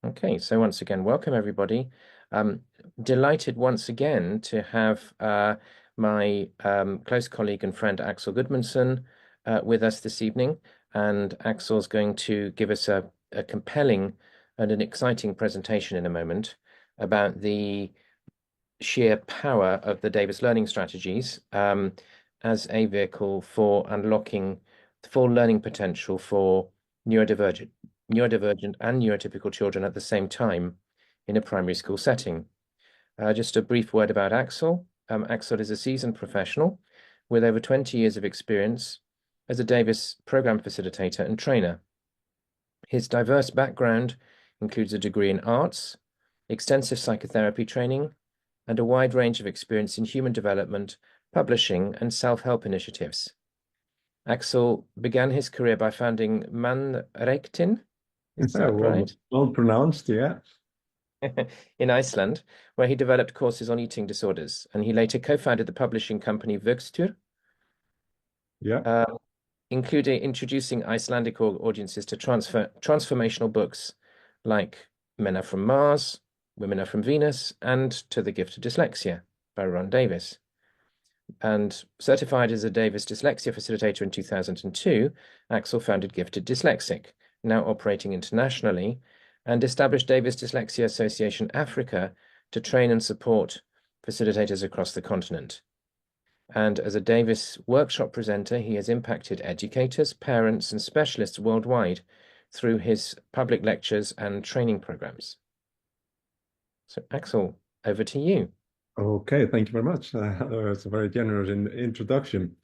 Okay, so once again, welcome everybody. Delighted once again to have my close colleague and friend Axel Gudmundsson with us this evening. And Axel's going to give us a compelling and an exciting presentation in a moment about the sheer power of the Davis learning strategies as a vehicle for unlocking the full learning potential for neurodivergent and neurotypical children at the same time in a primary school setting. Just a brief word about Axel. Axel is a seasoned professional with over 20 years of experience as a Davis program facilitator and trainer. His diverse background includes a degree in arts, extensive psychotherapy training, and a wide range of experience in human development, publishing, and self-help initiatives. Axel began his career by founding Mannrektin, is that right? Well pronounced, yeah. In Iceland, where he developed courses on eating disorders, and he later co-founded the publishing company Vöxtur, Yeah. including introducing Icelandic audiences to transformational books like Men Are From Mars, Women Are From Venus, and To the Gift of Dyslexia by Ron Davis. And certified as a Davis dyslexia facilitator in 2002, Axel founded Gifted Dyslexic, now operating internationally, and established Davis Dyslexia Association Africa to train and support facilitators across the continent. And as a Davis workshop presenter, he has impacted educators, parents, and specialists worldwide through his public lectures and training programs. So, Axel, over to you. Okay, thank you very much. It's a very generous introduction.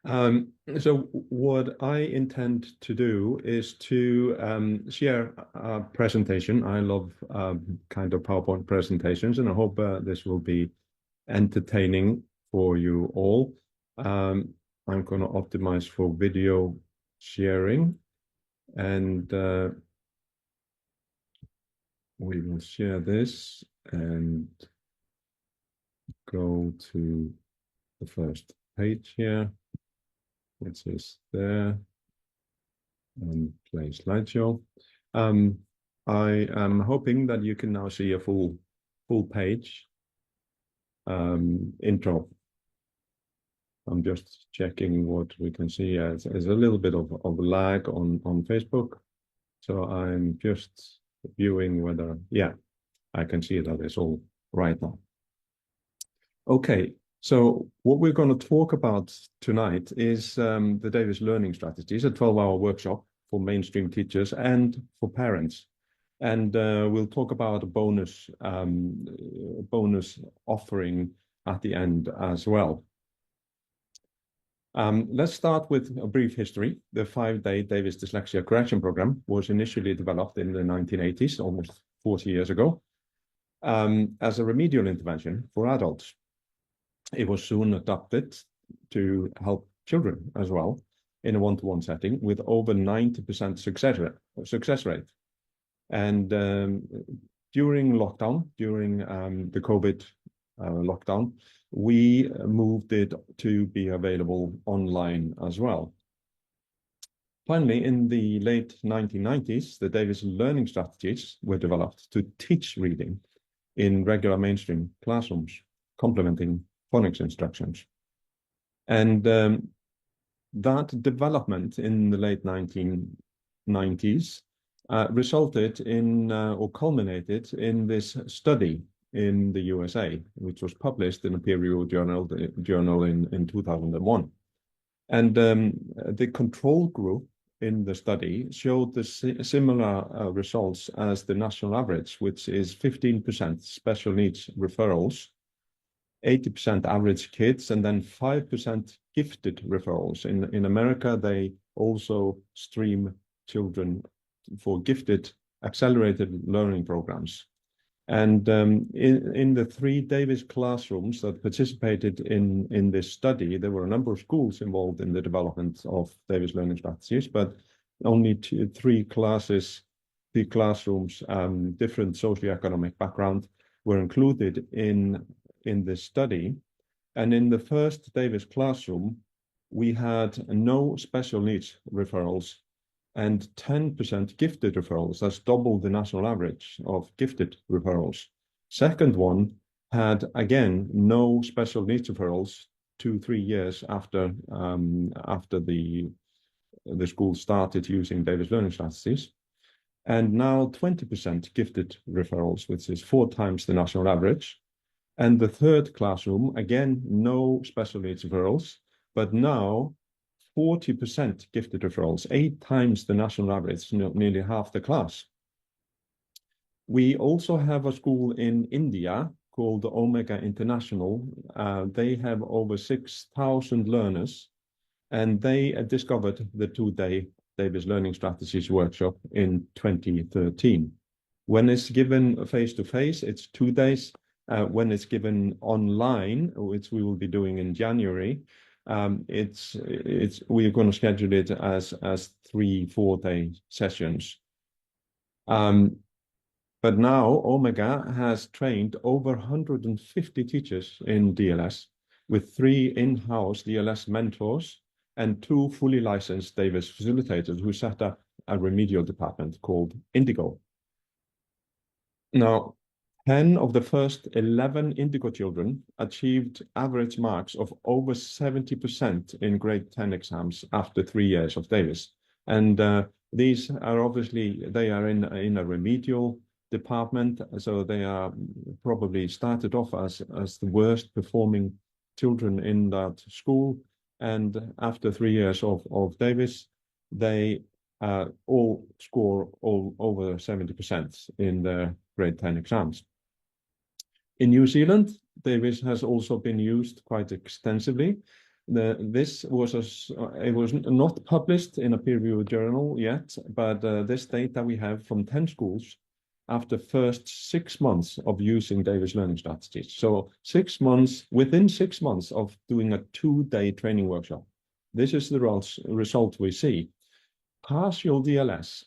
So what I intend to do is to share a presentation. I love kind of PowerPoint presentations, and I hope this will be entertaining for you all. I'm going to optimize for video sharing, and we will share this and go to the first page here, which is there, and play slideshow. I am hoping that you can now see a full page intro. I'm just checking what we can see as a little bit of lag on Facebook. So I'm just viewing whether, yeah, I can see that it's all right now. Okay, so what we're going to talk about tonight is the Davis Learning Strategies, a 12-hour workshop for mainstream teachers and for parents. And we'll talk about a bonus offering at the end as well. Let's start with a brief history. The 5-day Davis Dyslexia Correction Program was initially developed in the 1980s, almost 40 years ago, as a remedial intervention for adults. It was soon adopted to help children as well in a one-to-one setting with over 90% success rate. And during lockdown, during the COVID lockdown, we moved it to be available online as well. Finally, in the late 1990s, the Davis learning strategies were developed to teach reading in regular mainstream classrooms, complementing phonics instructions. And that development in the late 1990s resulted in or culminated in this study in the USA, which was published in a peer-reviewed journal in 2001. And the control group in the study showed the similar results as the national average, which is 15% special needs referrals, 80% average kids, and then 5% gifted referrals. In America, they also stream children for gifted accelerated learning programs. And in the 3 Davis classrooms that participated in this study, there were a number of schools involved in the development of Davis learning strategies, but only 3 classrooms, different socioeconomic background, were included in this study. And in the first Davis classroom, we had no special needs referrals and 10% gifted referrals. That's double the national average of gifted referrals. Second one had, again, no special needs referrals 2-3 years after the school started using Davis learning strategies. And now 20% gifted referrals, which is 4 times the national average. And the third classroom, again, no special needs referrals, but now 40% gifted referrals, 8 times the national average, nearly half the class. We also have a school in India called Omega International. They have over 6,000 learners, and they discovered the 2-day Davis Learning Strategies workshop in 2013. When it's given face-to-face, it's 2 days. When it's given online, which we will be doing in January, we're going to schedule it as 3-4 day sessions. But now Omega has trained over 150 teachers in DLS, with 3 in-house DLS mentors and 2 fully licensed Davis facilitators who set up a remedial department called Indigo. Now, 10 of the first 11 Indigo children achieved average marks of over 70% in grade 10 exams after 3 years of Davis. And these are obviously, they are in a remedial department, so they are probably started off as the worst performing children in that school. And after 3 years of Davis, they all score over 70% in their grade 10 exams. In New Zealand, Davis has also been used quite extensively. This was it was not published in a peer-reviewed journal yet, but this data we have from 10 schools after first 6 months of using Davis learning strategies. So 6 months, within 6 months of doing a 2-day training workshop, this is the result we see. Partial DLS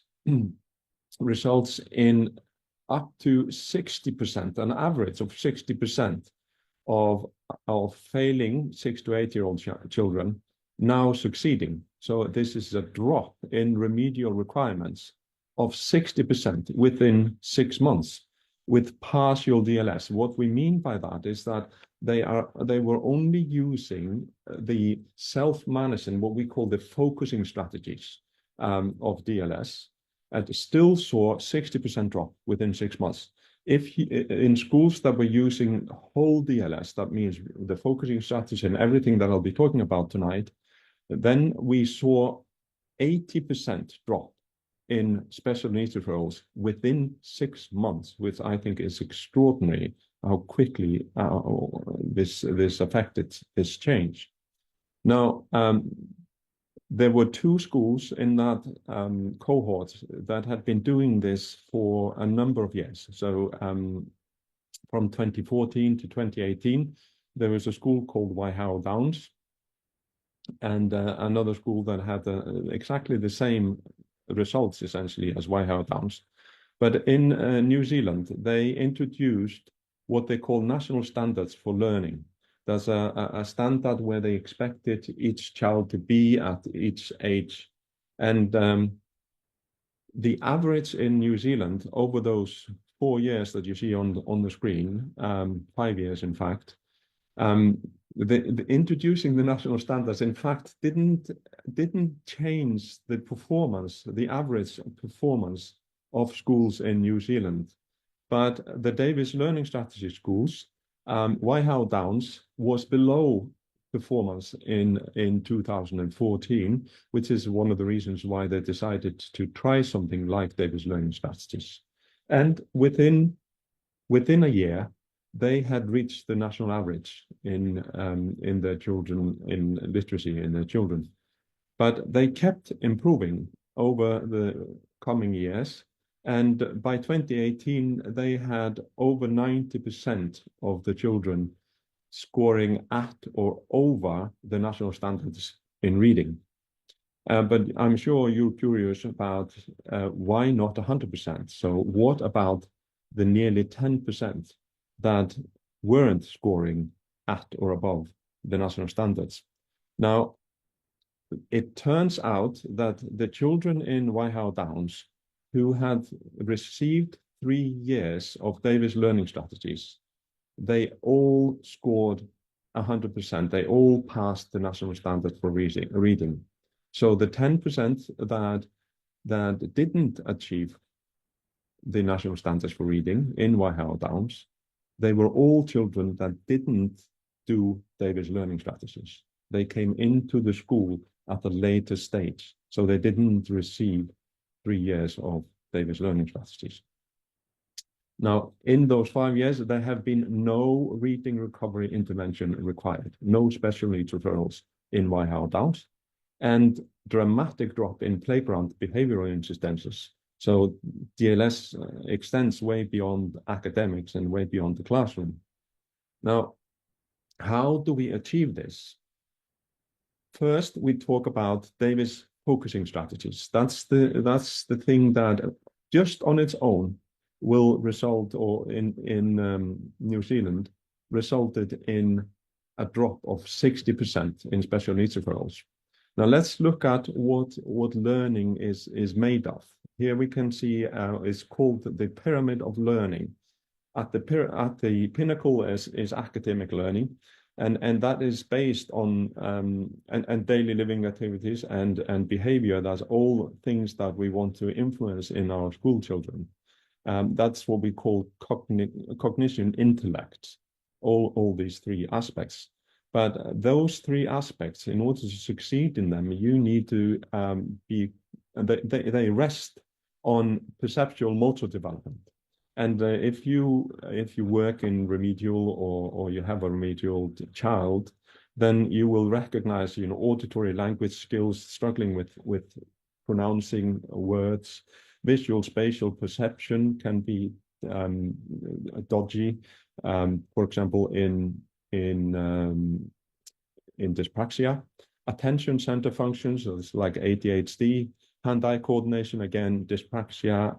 results in up to 60%, an average of 60% of failing 6 to 8-year-old children now succeeding. So this is a drop in remedial requirements of 60% within 6 months with partial DLS. What we mean by that is that they were only using the self-management, what we call the focusing strategies of DLS, and still saw 60% drop within 6 months. If in schools that were using whole DLS, that means the focusing strategy and everything that I'll be talking about tonight, then we saw 80% drop in special needs referrals within 6 months, which I think is extraordinary how quickly this affected this change. Now, there were 2 schools in that cohort that had been doing this for a number of years. So from 2014 to 2018, there was a school called Waihao Downs, and another school that had exactly the same results essentially as Waihao Downs. But in New Zealand, they introduced what they call national standards for learning. There's a standard where they expected each child to be at each age. And the average in New Zealand over those 4 years that you see on the screen, 5 years in fact, introducing the national standards in fact didn't change the performance, the average performance of schools in New Zealand. But the Davis Learning Strategy schools, Waihao Downs was below performance in 2014, which is one of the reasons why they decided to try something like Davis Learning Strategies. And within a year, they had reached the national average in their children, in literacy in their children. But they kept improving over the coming years. And by 2018, they had over 90% of the children scoring at or over the national standards in reading. But I'm sure you're curious about why not 100%? So what about the nearly 10% that weren't scoring at or above the national standards? Now, it turns out that the children in Whitehouse Downs who had received 3 years of Davis learning strategies, they all scored 100%. They all passed the national standard for reading. So the 10% that didn't achieve the national standards for reading in Whitehouse Downs, they were all children that didn't do Davis learning strategies. They came into the school at a later stage, so they didn't receive 3 years of Davis learning strategies. Now, in those 5 years, there have been no reading recovery intervention required, no special needs referrals in Whitehouse Downs, and dramatic drop in playground behavioral inconsistencies. So DLS extends way beyond academics and way beyond the classroom. Now, how do we achieve this? First, we talk about Davis focusing strategies. That's the thing that just on its own will result, or in New Zealand, resulted in a drop of 60% in special needs referrals. Now let's look at what learning is made of. Here we can see it's called the pyramid of learning. At the pinnacle is academic learning, and that is based on and daily living activities and behavior. That's all things that we want to influence in our school children. That's what we call cognition, intellect, all these 3 aspects. But those 3 aspects, in order to succeed in them, you need to they rest on perceptual motor development. And if you work in remedial or you have a remedial child, then you will recognize, auditory language skills, struggling with pronouncing words. Visual spatial perception can be dodgy. For example, in dyspraxia. Attention center functions, so it's like ADHD. Hand-eye coordination, again, dyspraxia.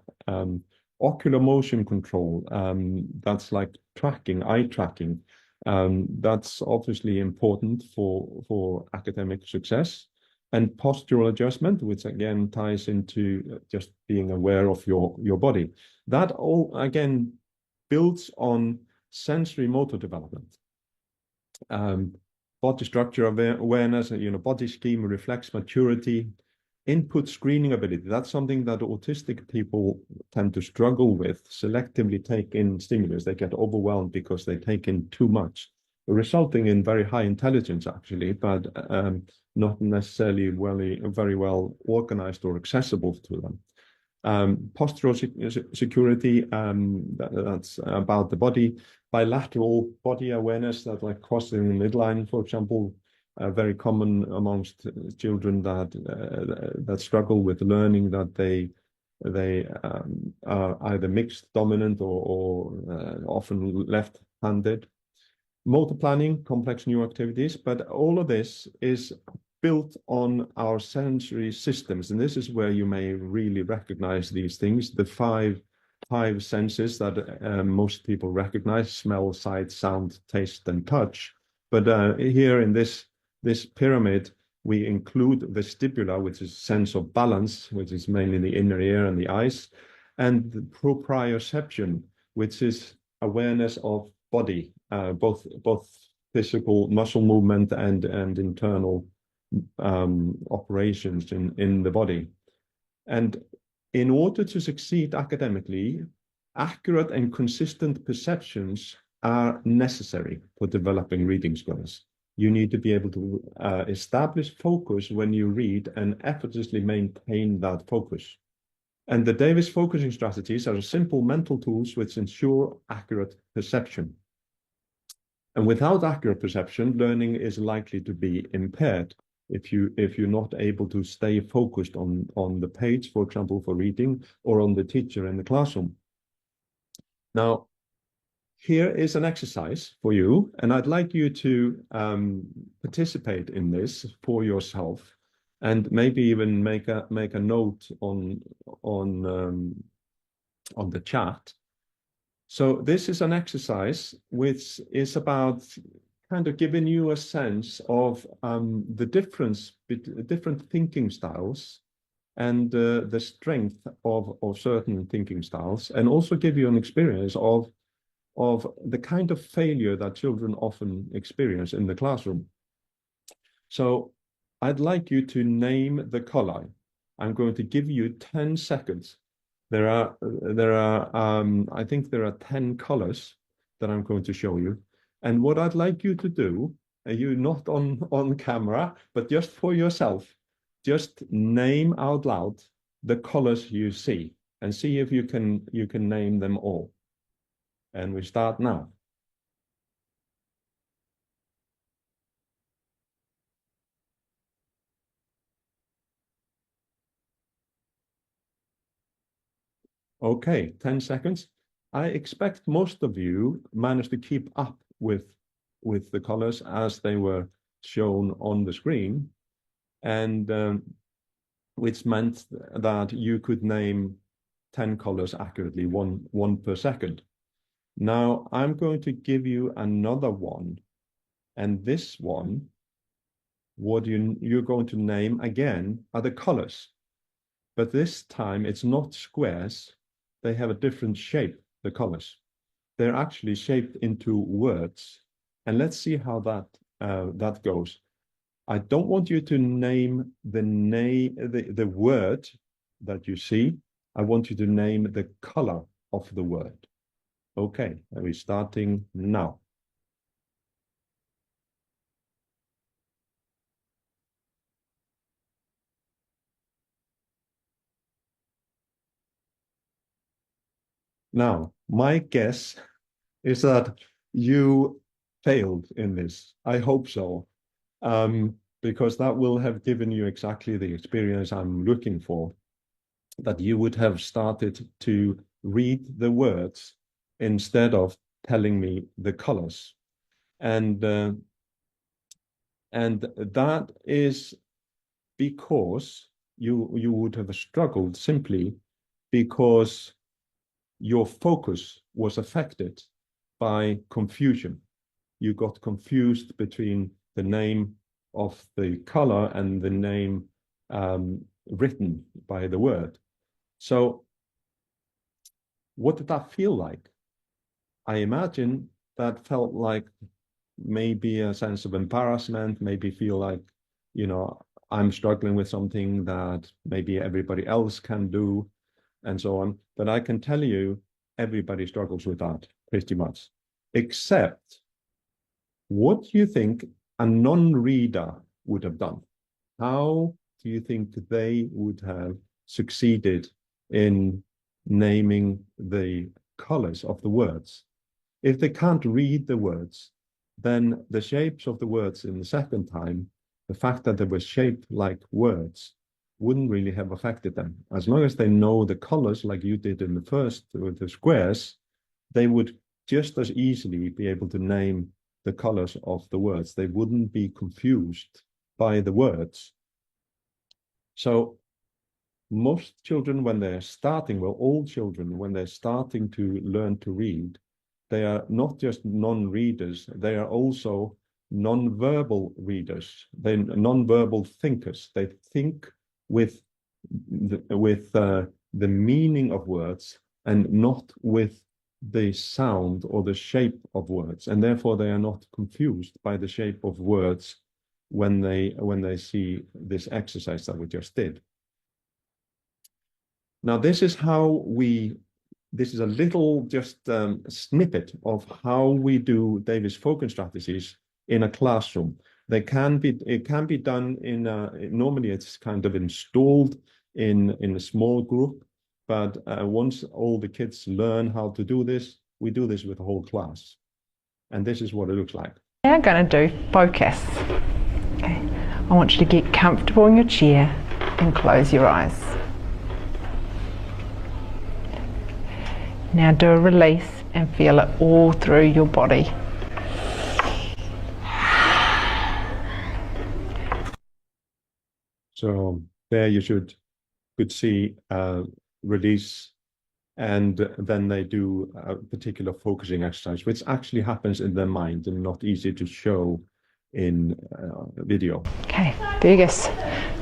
Ocular motion control, that's like tracking, eye tracking. That's obviously important for academic success. And postural adjustment, which again ties into just being aware of your body. That all, again, builds on sensory motor development. Body structure awareness, body schema, reflex maturity, input screening ability. That's something that autistic people tend to struggle with. Selectively take in stimulus. They get overwhelmed because they take in too much, resulting in very high intelligence, actually, but not necessarily very well organized or accessible to them. Postural security, that's about the body. Bilateral body awareness, that like crossing the midline, for example, very common amongst children that struggle with learning, that they are either mixed dominant or often left-handed. Motor planning, complex new activities, but all of this is built on our sensory systems, and this is where you may really recognize these things. The five senses that most people recognize: smell, sight, sound, taste, and touch. But here in this pyramid, we include the vestibular, which is sense of balance, which is mainly the inner ear and the eyes, and the proprioception, which is awareness of body, both physical muscle movement and internal operations in the body. And in order to succeed academically, accurate and consistent perceptions are necessary for developing reading skills. You need to be able to establish focus when you read and effortlessly maintain that focus. And the Davis focusing strategies are simple mental tools which ensure accurate perception. And without accurate perception, learning is likely to be impaired. If you're not able to stay focused on the page, for example, for reading, or on the teacher in the classroom. Now, here is an exercise for you, and I'd like you to participate in this for yourself, and maybe even make a note on the chat. So this is an exercise which is about kind of given you a sense of the difference between different thinking styles and the strength of certain thinking styles, and also give you an experience of the kind of failure that children often experience in the classroom. So I'd like you to name the color. I'm going to give you 10 seconds. There are I think there are 10 colors that I'm going to show you. And what I'd like you to do, you not on camera, but just for yourself, just name out loud the colors you see and see if you can name them all. And we start now. Okay, 10 seconds. I expect most of you managed to keep up with the colors as they were shown on the screen, and which meant that you could name 10 colors accurately, one per second. Now I'm going to give you another one, and this one, what you're going to name again are the colors, but this time it's not squares. They have a different shape, the colors. They're actually shaped into words. And let's see how that goes. I don't want you to name the word that you see. I want you to name the color of the word. Okay, we're starting now. Now, my guess is that you failed in this. I hope so, because that will have given you exactly the experience I'm looking for, that you would have started to read the words instead of telling me the colors. And that is because you would have struggled simply because your focus was affected by confusion. You got confused between the name of the color and the name written by the word. So what did that feel like? I imagine that felt like maybe a sense of embarrassment, maybe feel like, you know, I'm struggling with something that maybe everybody else can do, and so on. But I can tell you, everybody struggles with that pretty much, except what do you think a non-reader would have done? How do you think they would have succeeded in naming the colors of the words? If they can't read the words, then the shapes of the words in the second time, the fact that they were shaped like words, wouldn't really have affected them. As long as they know the colors like you did in the first with the squares, they would just as easily be able to name the colors of the words. They wouldn't be confused by the words. So most children, when they're starting, well, all children, when they're starting to learn to read, they are not just non-readers, they are also non-verbal readers. They're non-verbal thinkers. They think with the meaning of words and not with the sound or the shape of words, and therefore they are not confused by the shape of words when they see this exercise that we just did. Now, this is a little just snippet of how we do Davis-Focus strategies in a classroom. It can be done normally it's kind of installed in a small group, but once all the kids learn how to do this, we do this with the whole class. And this is what it looks like. Now I'm going to do focus. Okay. I want you to get comfortable in your chair and close your eyes. Now do a release and feel it all through your body. So there you could see release And then they do a particular focusing exercise, which actually happens in their mind and not easy to show in video. Okay, Fergus,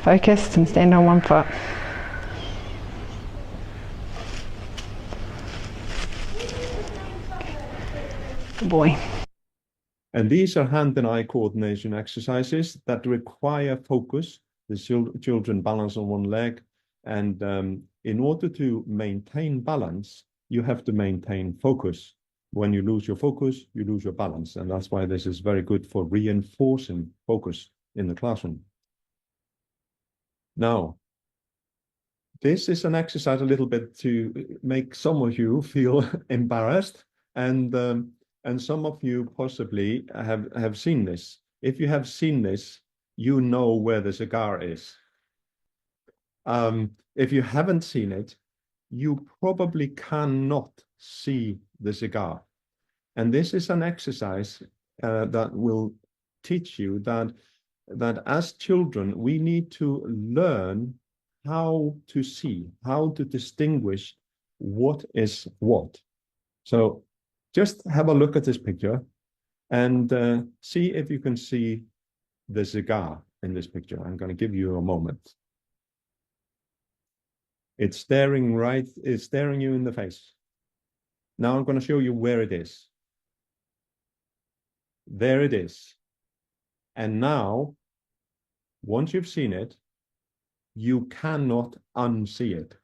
focused and stand on one foot. Good boy. And these are hand and eye coordination exercises that require focus. The children balance on one leg. And in order to maintain balance, you have to maintain focus. When you lose your focus, you lose your balance. And that's why this is very good for reinforcing focus in the classroom. Now, this is an exercise a little bit to make some of you feel embarrassed, and some of you possibly have seen this. If you have seen this, you know where the cigar is. If you haven't seen it, you probably cannot see the cigar. And this is an exercise that will teach you that as children, we need to learn how to see, how to distinguish what is what. So just have a look at this picture and see if you can see the cigar in this picture. I'm going to give you a moment. It's staring you in the face. Now I'm going to show you where it is. There it is. And now, once you've seen it, you cannot unsee it.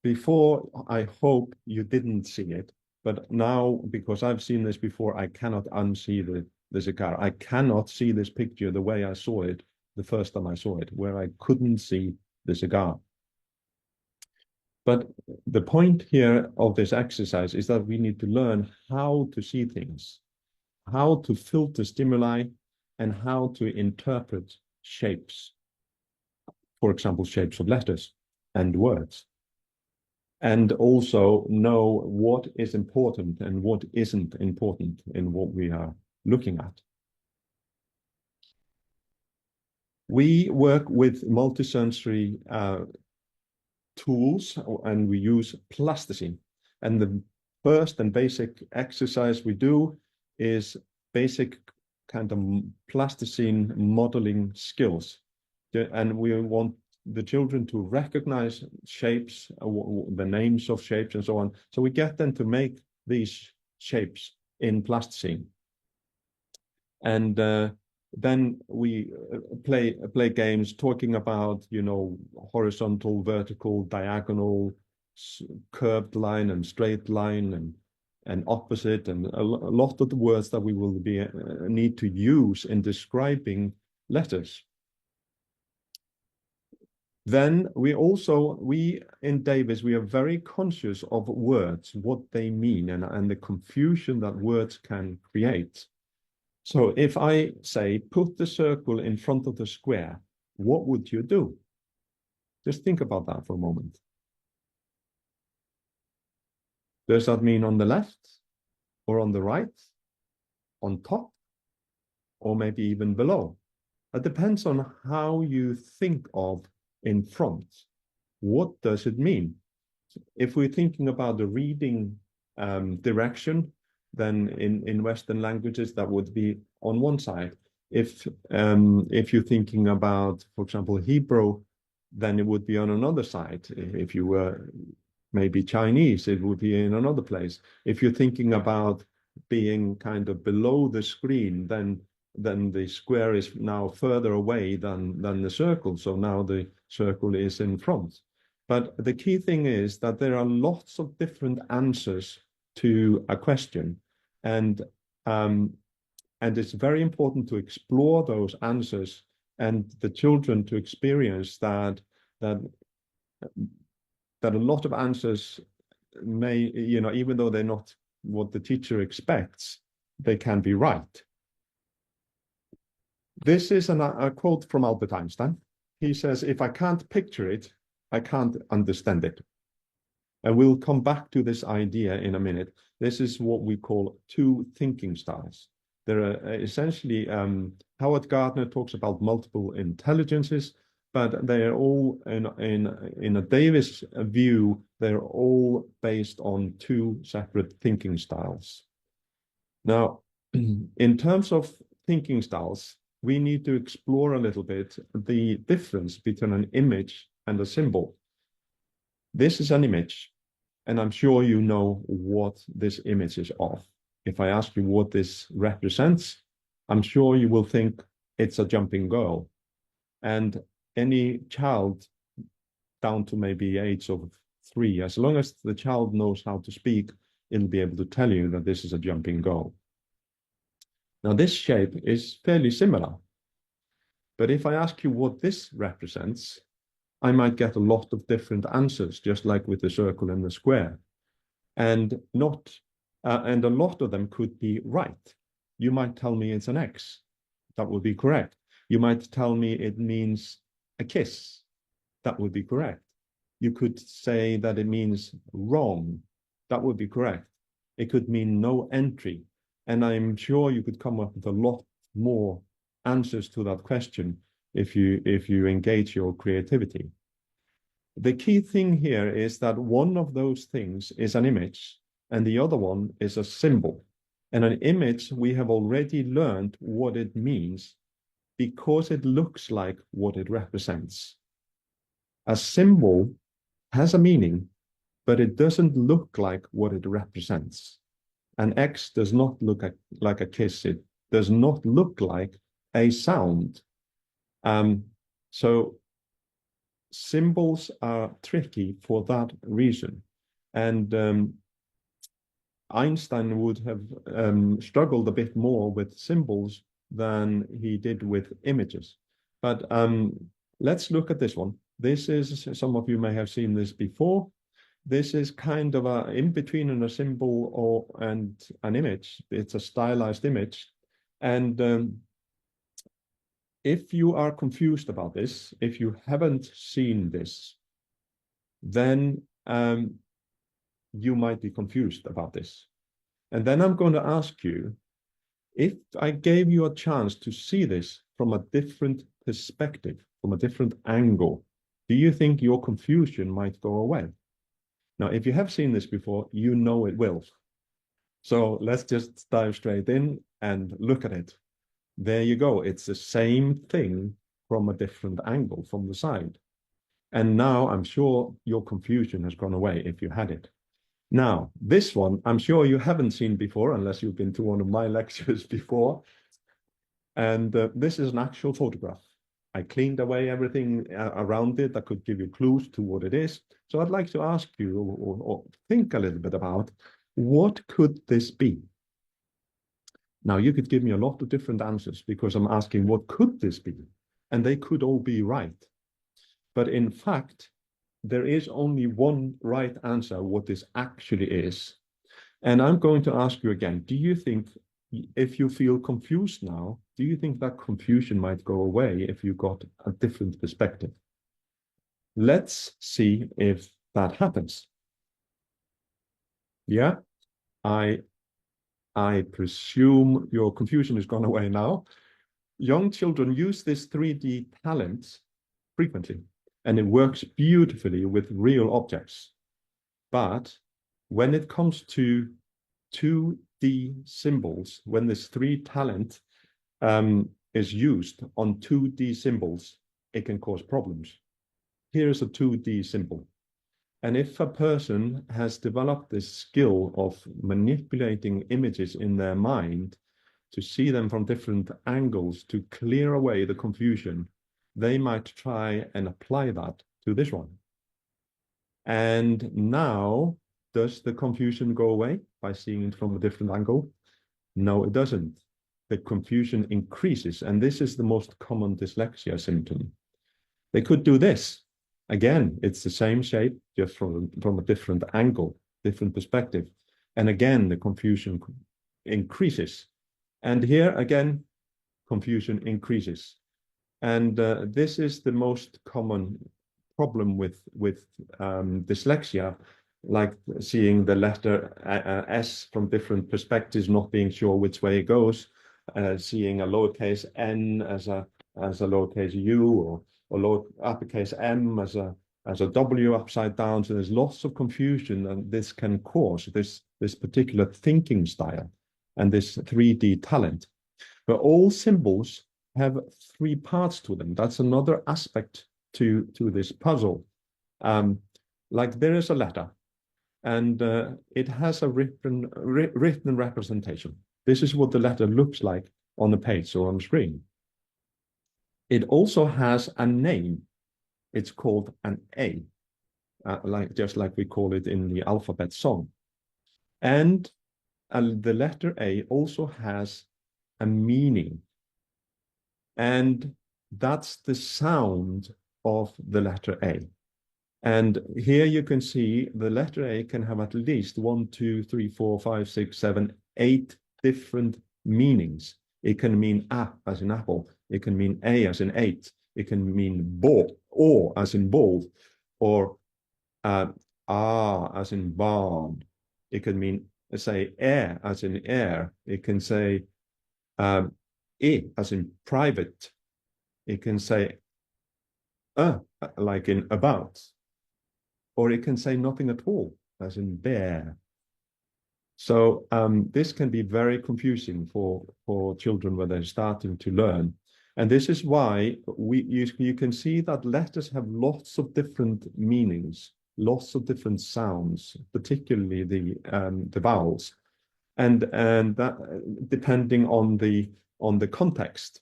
Before, I hope you didn't see it, but now, because I've seen this before, I cannot unsee the cigar. I cannot see this picture the way I saw it the first time I saw it, where I couldn't see the cigar. But the point here of this exercise is that we need to learn how to see things, how to filter stimuli, and how to interpret shapes. For example, shapes of letters and words. And also know what is important and what isn't important in what we are looking at. We work with multisensory tools, and we use plasticine. And the first and basic exercise we do is basic kind of plasticine modeling skills. And we want the children to recognize shapes, the names of shapes and so on. So we get them to make these shapes in plasticine. And then we play games talking about, you know, horizontal, vertical, diagonal, curved line and straight line and opposite, and a lot of the words that we will need to use in describing letters. Then we in Davis, we are very conscious of words, what they mean, and the confusion that words can create. So if I say, put the circle in front of the square, what would you do? Just think about that for a moment. Does that mean on the left or on the right, on top, or maybe even below? It depends on how you think of in front. What does it mean? If we're thinking about the reading direction, then in Western languages, that would be on one side. If you're thinking about, for example, Hebrew, then it would be on another side. If you were maybe Chinese, it would be in another place. If you're thinking about being kind of below the screen, then the square is now further away than the circle. So now the circle is in front. But the key thing is that there are lots of different answers to a question. And it's very important to explore those answers and the children to experience that a lot of answers may, you know, even though they're not what the teacher expects, they can be right. This is a quote from Albert Einstein. He says, if I can't picture it, I can't understand it. And we'll come back to this idea in a minute. This is what we call two thinking styles. There are essentially, Howard Gardner talks about multiple intelligences. but they are all in a Davis view, they're all based on two separate thinking styles. Now, in terms of thinking styles, we need to explore a little bit the difference between an image and a symbol. This is an image, and I'm sure you know what this image is of. If I ask you what this represents, I'm sure you will think it's a jumping girl. And any child down to maybe age of 3, as long as the child knows how to speak, it'll be able to tell you that this is a jumping girl. Now, this shape is fairly similar. But if I ask you what this represents, I might get a lot of different answers, just like with the circle and the square. And a lot of them could be right. You might tell me it's an X. That would be correct. You might tell me it means a kiss. That would be correct. You could say that it means wrong. That would be correct. It could mean no entry. And I'm sure you could come up with a lot more answers to that question if you engage your creativity. The key thing here is that one of those things is an image and the other one is a symbol. And an image, we have already learned what it means because it looks like what it represents. A symbol has a meaning, but it doesn't look like what it represents. An X does not look like a kiss. It does not look like a sound. So symbols are tricky for that reason. And Einstein would have struggled a bit more with symbols than he did with images. But let's look at this one. This is, some of you may have seen this before. This is kind of a in between a symbol and an image. It's a stylized image. And if you are confused about this, if you haven't seen this, then you might be confused about this. And then I'm going to ask you, if I gave you a chance to see this from a different perspective, from a different angle, do you think your confusion might go away? Now, if you have seen this before, you know it will. So let's just dive straight in and look at it. There you go. It's the same thing from a different angle, from the side. And now I'm sure your confusion has gone away if you had it. Now, this one, I'm sure you haven't seen before, unless you've been to one of my lectures before. And this is an actual photograph. I cleaned away everything around it that could give you clues to what it is. So I'd like to ask you, or think a little bit about, what could this be? Now, you could give me a lot of different answers because I'm asking, what could this be? And they could all be right. But in fact, there is only one right answer, what this actually is. And I'm going to ask you again, do you think, if you feel confused now, do you think that confusion might go away if you got a different perspective? Let's see if that happens. Yeah, I presume your confusion has gone away now. Young children use this 3D talent frequently, and it works beautifully with real objects. But when it comes to 2D symbols, when this 3D talent is used on 2D symbols, it can cause problems. Here's a 2D symbol. And if a person has developed this skill of manipulating images in their mind to see them from different angles to clear away the confusion, they might try and apply that to this one. And now, does the confusion go away by seeing it from a different angle? No, it doesn't. The confusion increases, and this is the most common dyslexia symptom. They could do this. Again, it's the same shape, just from a different angle, different perspective. And again, the confusion increases. And here, again, confusion increases. And this is the most common problem with dyslexia, like seeing the letter S from different perspectives, not being sure which way it goes, seeing a lowercase n as a lowercase u, or lower uppercase M as a W upside down. So there's lots of confusion, and this can cause this particular thinking style and this 3D talent. But all symbols have three parts to them. That's another aspect to this puzzle. Like there is a letter, and it has a written representation. This is what the letter looks like on the page or on the screen. It also has a name. It's called an A, just like we call it in the alphabet song. And the letter A also has a meaning. And that's the sound of the letter A. And here you can see the letter A can have at least 1, 2, 3, 4, 5, 6, 7, 8 different meanings. It can mean A as in apple. It can mean A as in 8. It can mean ball, or as in ball, or as in barn. It can mean, say, air as in air. It can say E as in private. It can say like in about. Or it can say nothing at all, as in bear. So this can be very confusing for children when they're starting to learn. And this is why you can see that letters have lots of different meanings, lots of different sounds, particularly the vowels, and that depending on the context.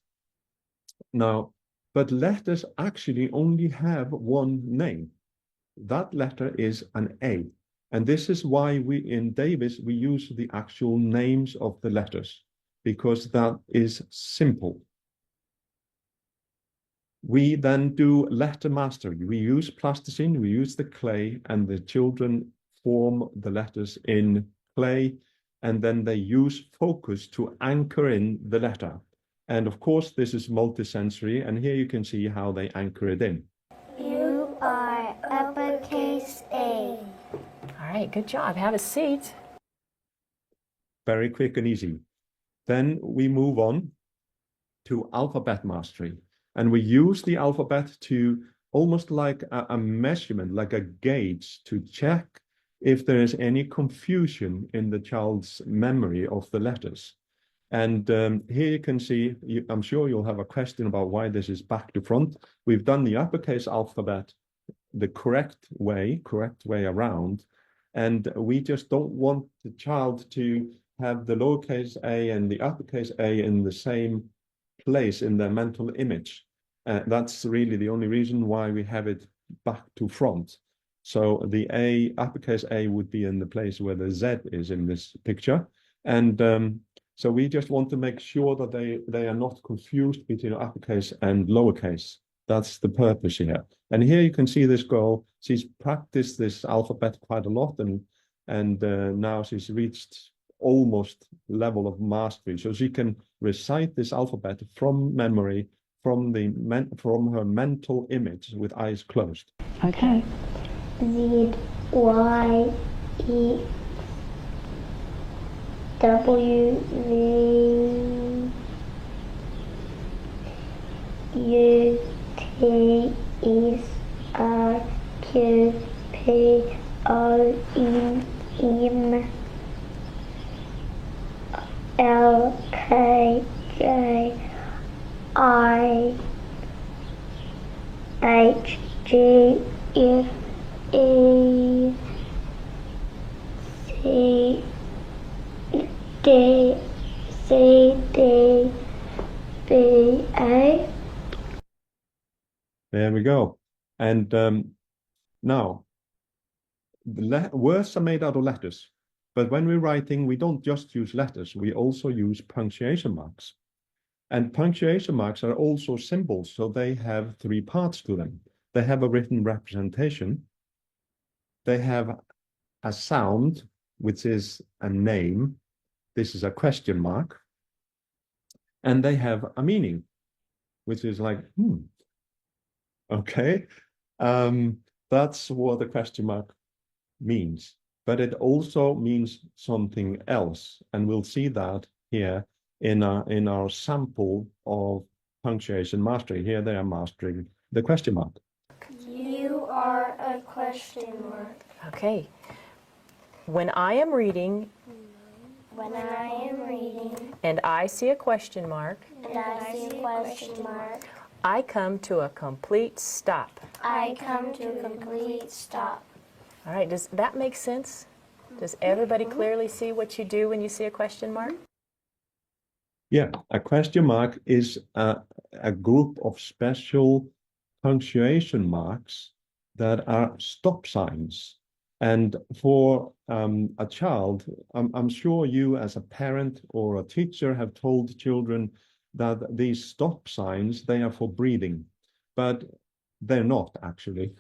Now, but letters actually only have one name. That letter is an A. And this is why in Davis, we use the actual names of the letters, because that is simple. We then do letter mastery. We use plasticine, we use the clay, and the children form the letters in clay, and then they use focus to anchor in the letter. And of course, this is multisensory, and here you can see how they anchor it in. You are uppercase A. All right, good job. Have a seat. Very quick and easy. Then we move on to alphabet mastery. And we use the alphabet to almost like a measurement, like a gauge, to check if there is any confusion in the child's memory of the letters. And here you can see, I'm sure you'll have a question about why this is back to front. We've done the uppercase alphabet the correct way around. And we just don't want the child to have the lowercase a and the uppercase a in the same place in their mental image. That's really the only reason why we have it back to front. So the A, uppercase A, would be in the place where the Z is in this picture. And so we just want to make sure that they are not confused between uppercase and lowercase. That's the purpose here. And here you can see this girl, she's practiced this alphabet quite a lot, and now she's reached almost level of mastery. So she can recite this alphabet from memory, from her mental image with eyes closed. Okay. Z, Y, E, W, V, U, T, S, R, Q, P, O, N, M, L, K, J, I, H, G, F, E, C, D, C, D, B, A. There we go. And now, words are made out of letters. But when we're writing, we don't just use letters. We also use punctuation marks. And punctuation marks are also symbols. So they have three parts to them. They have a written representation. They have a sound, which is a name. This is a question mark. And they have a meaning, which is like, okay. That's what the question mark means. But it also means something else. And we'll see that here in our sample of punctuation mastery. Here they are mastering the question mark. You are a question mark. Okay. When I am reading When I am reading and I see a question mark, and I see a question mark, I come to a complete stop. I come to a complete stop. All right, does that make sense? Does everybody clearly see what you do when you see a question mark? Yeah, a question mark is a group of special punctuation marks that are stop signs. And for a child, I'm sure you as a parent or a teacher have told children that these stop signs, they are for breathing, but they're not actually.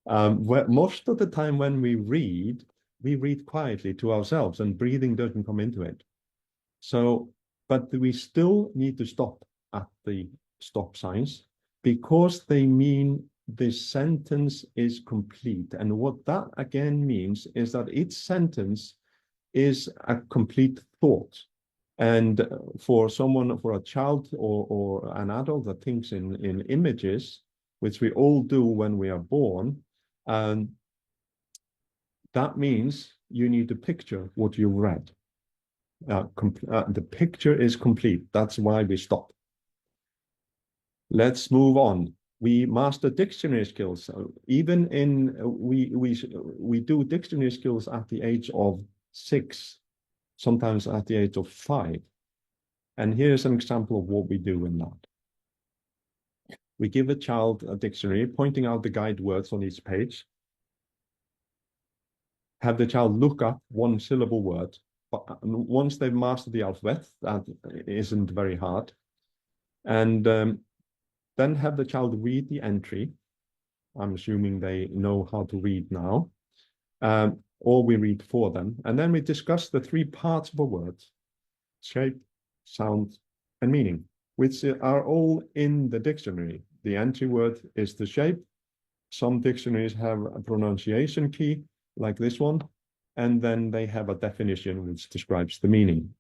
Most of the time when we read quietly to ourselves and breathing doesn't come into it. So, but we still need to stop at the stop signs because they mean the sentence is complete. And what that again means is that each sentence is a complete thought. And for someone, for a child or an adult that thinks in images, which we all do when we are born, that means you need to picture what you read. The picture is complete. That's why we stop. Let's move on. We master dictionary skills. Even in we do dictionary skills at the age of 6, sometimes at the age of 5. And here's an example of what we do in that. We give a child a dictionary, pointing out the guide words on each page. Have the child look up one syllable word. But once they've mastered the alphabet, that isn't very hard. And then have the child read the entry. I'm assuming they know how to read now. Or we read for them. And then we discuss the 3 parts of a word: shape, sound, and meaning, which are all in the dictionary. The entry word is the shape. Some dictionaries have a pronunciation key, like this one, and then they have a definition which describes the meaning.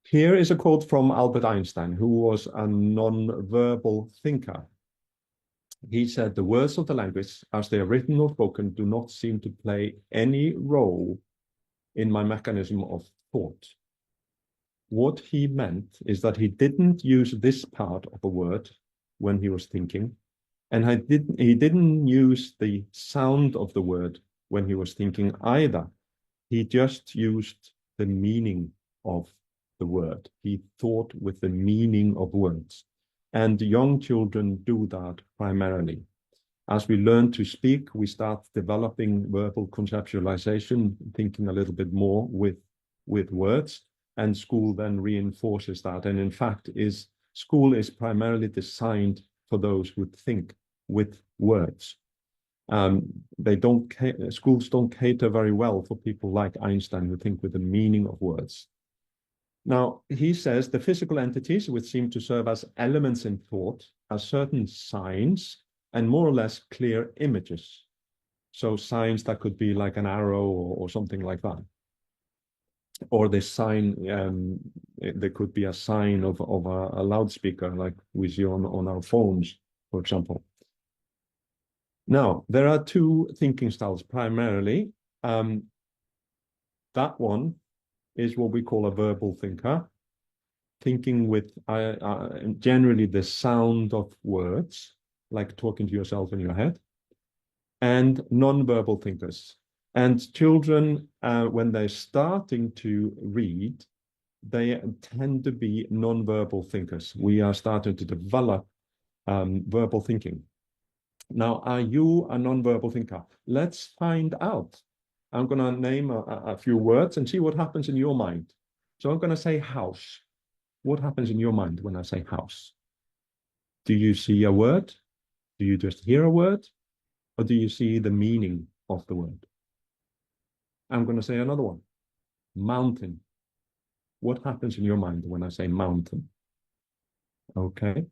Here is a quote from Albert Einstein, who was a non-verbal thinker. He said, "The words of the language, as they are written or spoken, do not seem to play any role in my mechanism of thought." What he meant is that he didn't use this part of a word when he was thinking, and he didn't use the sound of the word when he was thinking either. He just used the meaning of the word. He thought with the meaning of words. And young children do that primarily. As we learn to speak, we start developing verbal conceptualization, thinking a little bit more with words, and school then reinforces that. And in fact, school is primarily designed for those who think with words. Schools don't cater very well for people like Einstein who think with the meaning of words. Now, he says the physical entities which seem to serve as elements in thought are certain signs and more or less clear images. So signs that could be like an arrow or something like that. Or the sign, there could be a sign of a loudspeaker like we see on our phones, for example. Now, there are 2 thinking styles primarily. That one is what we call a verbal thinker, thinking with generally the sound of words, like talking to yourself in your head, and non-verbal thinkers. And children, when they're starting to read, they tend to be non-verbal thinkers. We are starting to develop verbal thinking. Now, are you a non-verbal thinker? Let's find out. I'm going to name a few words and see what happens in your mind. So I'm going to say house. What happens in your mind when I say house? Do you see a word? Do you just hear a word? Or do you see the meaning of the word? I'm going to say another one. Mountain. What happens in your mind when I say mountain? Okay.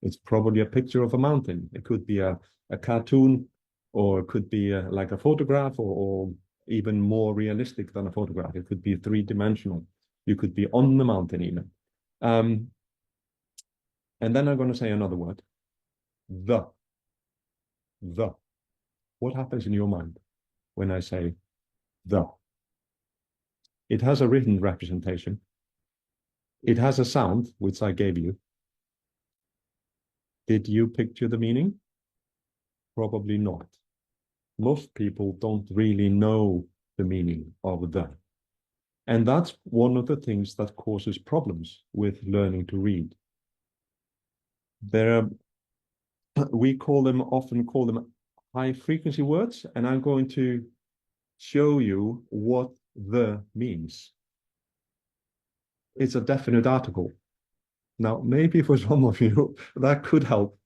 It's probably a picture of a mountain. It could be a cartoon, or it could be like a photograph, or even more realistic than a photograph. It could be 3-dimensional. You could be on the mountain even. And And then I'm going to say another word. The. What happens in your mind when I say the? It has a written representation. It has a sound, which I gave you. Did you picture the meaning? Probably not. Most people don't really know the meaning of the. And that's one of the things that causes problems with learning to read. We often call them high frequency words, and I'm going to show you what the means. It's a definite article. Now, maybe for some of you, that could help.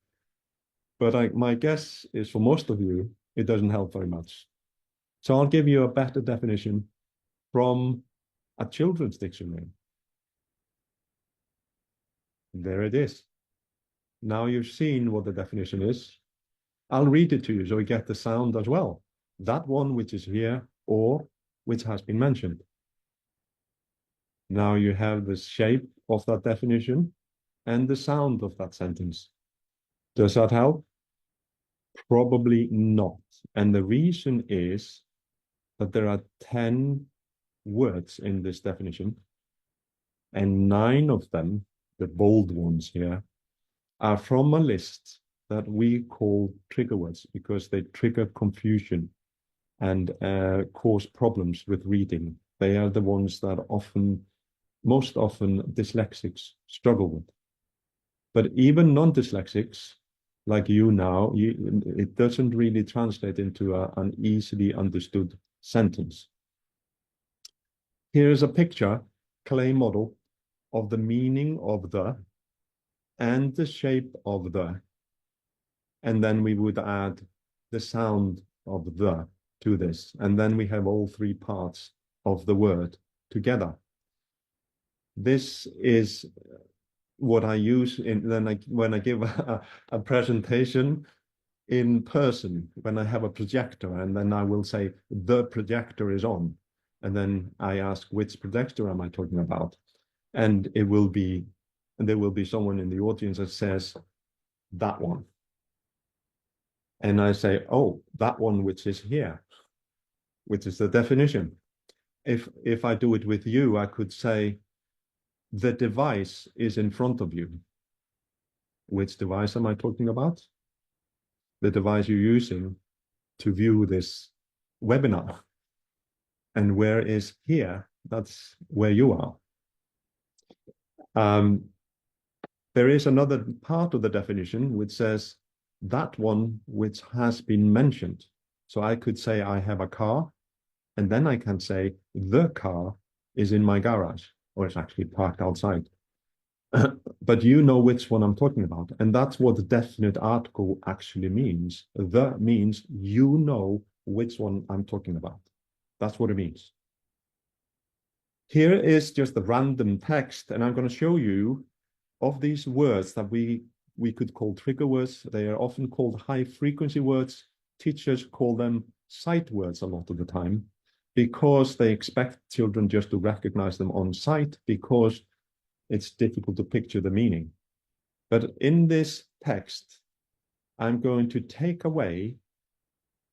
But my guess is for most of you, it doesn't help very much. So I'll give you a better definition from a children's dictionary. There it is. Now you've seen what the definition is. I'll read it to you so you get the sound as well. That one which is here or which has been mentioned. Now you have the shape of that definition and the sound of that sentence. Does that help? Probably not. And the reason is that there are 10 words in this definition, and 9 of them, the bold ones here, are from a list that we call trigger words because they trigger confusion and cause problems with reading. They are the ones that most often dyslexics struggle with. But even non-dyslexics, like you now, it doesn't really translate into an easily understood sentence. Here's a picture, clay model, of the meaning of the and the shape of the. And then we would add the sound of the to this. And then we have all 3 parts of the word together. This is what I use when I give a presentation in person, when I have a projector, and then I will say, the projector is on. And then I ask, which projector am I talking about? And there will be someone in the audience that says, that one. And I say, oh, that one which is here, which is the definition. If I do it with you, I could say, the device is in front of you. Which device am I talking about? The device you're using to view this webinar. And where is here? That's where you are. There is another part of the definition which says that one which has been mentioned. So I could say I have a car, and then I can say the car is in my garage, or it's actually parked outside. But you know which one I'm talking about. And that's what the definite article actually means. The means you know which one I'm talking about. That's what it means. Here is just a random text, and I'm going to show you of these words that we could call trigger words. They are often called high frequency words. Teachers call them sight words a lot of the time because they expect children just to recognize them on sight because it's difficult to picture the meaning. But in this text, I'm going to take away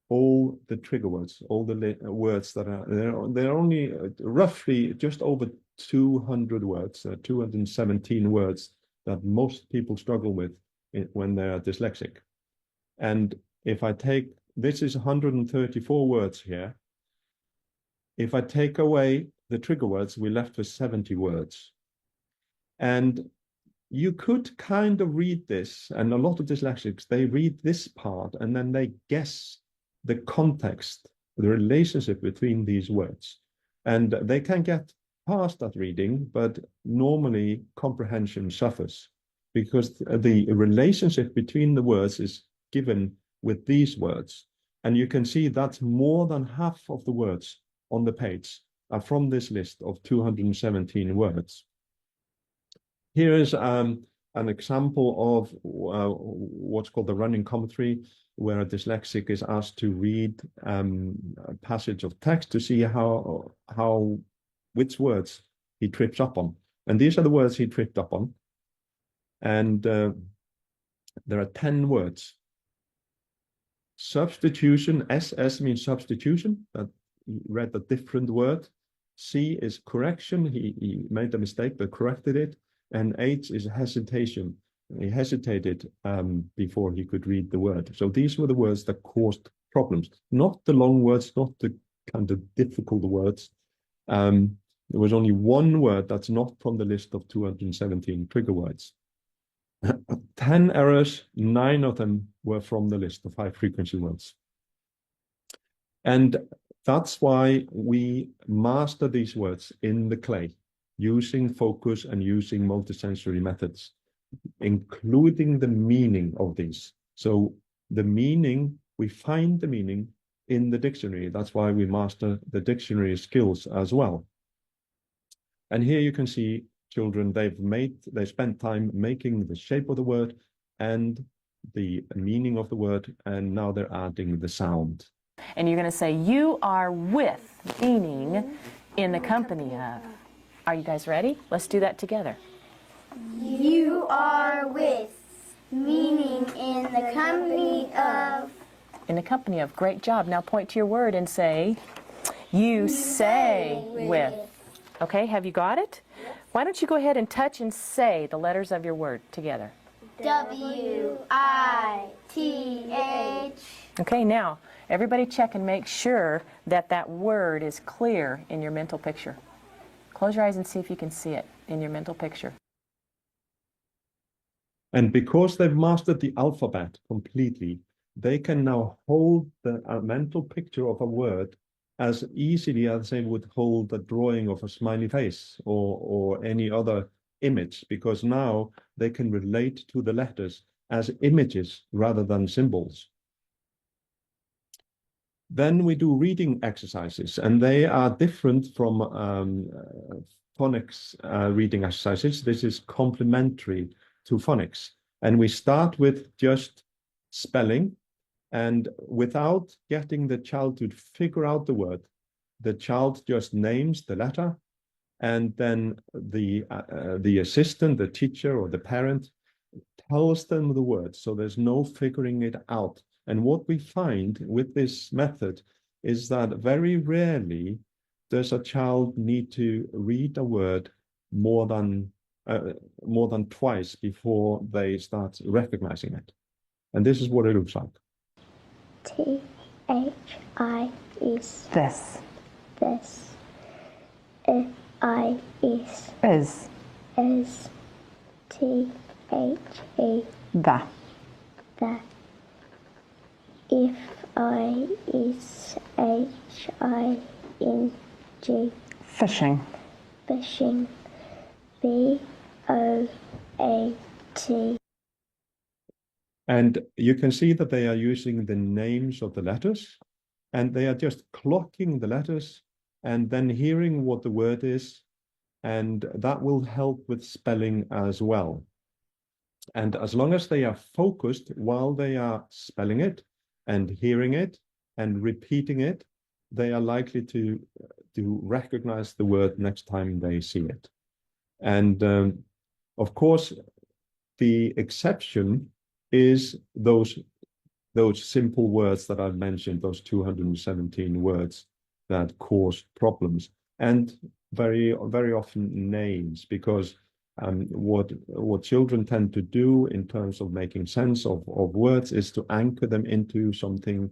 all the trigger words, all the words that are there are only roughly just over 200 words, 217 words that most people struggle with when they're dyslexic. And if I take, this is 134 words here. If I take away the trigger words, we're left with 70 words. And you could kind of read this, and a lot of dyslexics, they read this part and then they guess the context, the relationship between these words. And they can get past that reading, but normally comprehension suffers because the relationship between the words is given with these words. And you can see that's more than half of the words on the page are from this list of 217 words. Here is an example of what's called the running commentary, where a dyslexic is asked to read a passage of text to see which words he trips up on. And these are the words he tripped up on. And there are 10 words. Substitution, SS means substitution. That he read a different word. C is correction. He made a mistake but corrected it. And H is hesitation. He hesitated before he could read the word. So these were the words that caused problems. Not the long words, not the kind of difficult words. There was only one word that's not from the list of 217 trigger words. 10 errors, 9 of them were from the list of high frequency words. And that's why we master these words in the clay, using focus and using multisensory methods, including the meaning of these. So the meaning, we find the meaning in the dictionary. That's why we master the dictionary skills as well. And here you can see children, they spent time making the shape of the word and the meaning of the word, and now they're adding the sound. And you're going to say, you are with, meaning in the company of. Are you guys ready? Let's do that together. You are with, meaning in the company of. In the company of. Great job. Now point to your word and say, you say with. Okay, have you got it? Why don't you go ahead and touch and say the letters of your word together. W-I-T-H. Okay, now everybody check and make sure that that word is clear in your mental picture. Close your eyes and see if you can see it in your mental picture. And because they've mastered the alphabet completely, they can now hold the mental picture of a word as easily as they would hold a drawing of a smiley face or any other image, because now they can relate to the letters as images rather than symbols. Then we do reading exercises, and they are different from phonics reading exercises. This is complementary to phonics. And we start with just spelling, and without getting the child to figure out the word, the child just names the letter, and then the assistant, the teacher, or the parent tells them the word. So there's no figuring it out. And what we find with this method is that very rarely does a child need to read a word more than twice before they start recognizing it. And this is what it looks like. T-H-I-S. This This. F-I-S. is Is. T-H-E. the. The. F-I-S-H-I-N-G. Fishing. Fishing. B-O-A-T. And you can see that they are using the names of the letters, and they are just clocking the letters and then hearing what the word is, and that will help with spelling as well. And as long as they are focused while they are spelling it and hearing it and repeating it, they are likely to recognize the word next time they see it. And of course, the exception is those simple words that I've mentioned, those 217 words that cause problems, and very often names, because what children tend to do in terms of making sense of words is to anchor them into something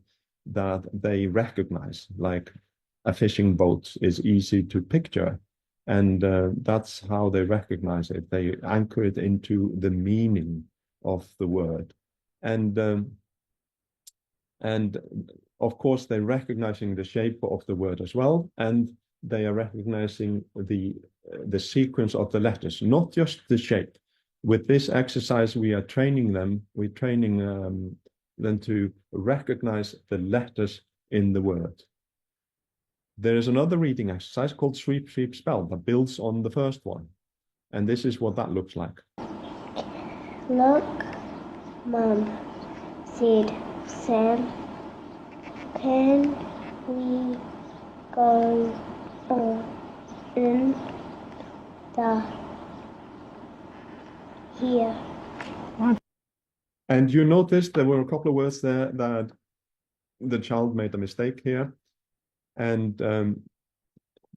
that they recognize, like a fishing boat is easy to picture, and that's how they recognize it. They anchor it into the meaning of the word, and of course they're recognizing the shape of the word as well, and they are recognizing the sequence of the letters, not just the shape. With this exercise, we are training them. We're training them to recognize the letters in the word. There is another reading exercise called Sweep, Sweep, Spell that builds on the first one, and this is what that looks like. Look, Mom, said Sam. Can we go in the here? And you noticed there were a couple of words there that the child made a mistake here. And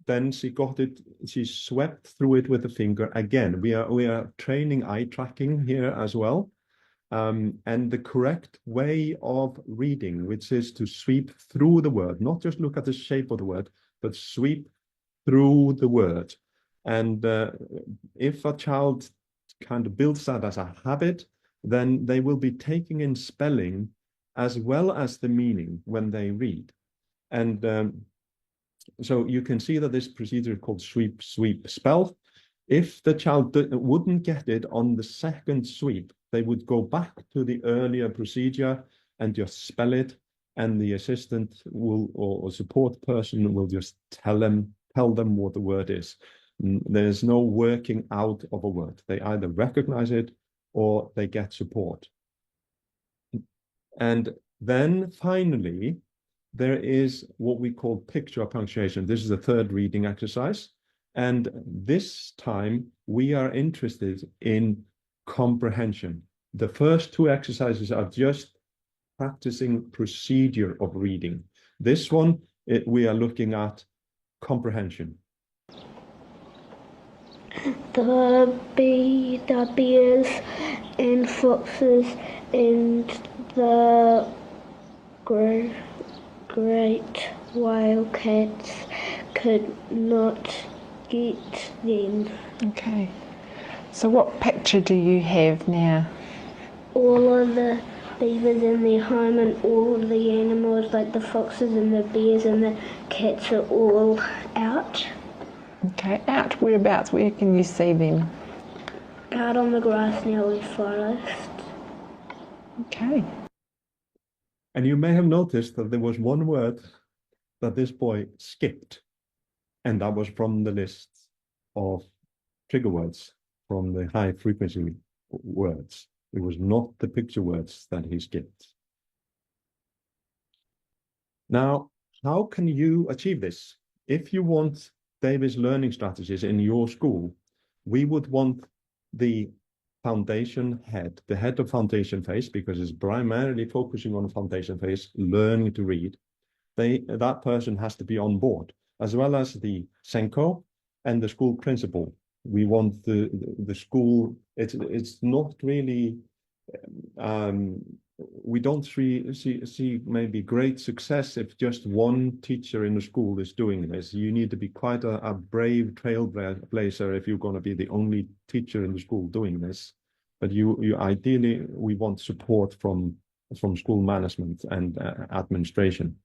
then she got it, she swept through it with the finger again. We are training eye tracking here as well. And the correct way of reading, which is to sweep through the word, not just look at the shape of the word, but sweep through the word. And if a child kind of builds that as a habit, then they will be taking in spelling as well as the meaning when they read. And so you can see that this procedure is called sweep, sweep, spell. If the child wouldn't get it on the second sweep, they would go back to the earlier procedure and just spell it, and the assistant will, or support person will just tell them what the word is. There's no working out of a word. They either recognize it or they get support. And then finally, there is what we call picture punctuation. This is the third reading exercise. And this time we are interested in comprehension. The first two exercises are just practicing procedure of reading. This one, we are looking at comprehension. The bears and foxes and the great wildcats could not get them. Okay. So what picture do you have now? All of the beavers in their home and all of the animals, like the foxes and the bears and the cats, are all out. Okay, out whereabouts? Where can you see them? Out on the grass near the forest. Okay. And you may have noticed that there was one word that this boy skipped, and that was from the list of trigger words, from the high frequency words. It was not the picture words that he skipped. Now, how can you achieve this? If you want David's learning strategies in your school, we would want the foundation head, the head of foundation phase, because it's primarily focusing on foundation phase, learning to read. That person has to be on board, as well as the Senko and the school principal. We want the school, it's not really, we don't see maybe great success if just one teacher in the school is doing this. You need to be quite a brave trailblazer if you're going to be the only teacher in the school doing this. But you ideally, we want support from school management and administration.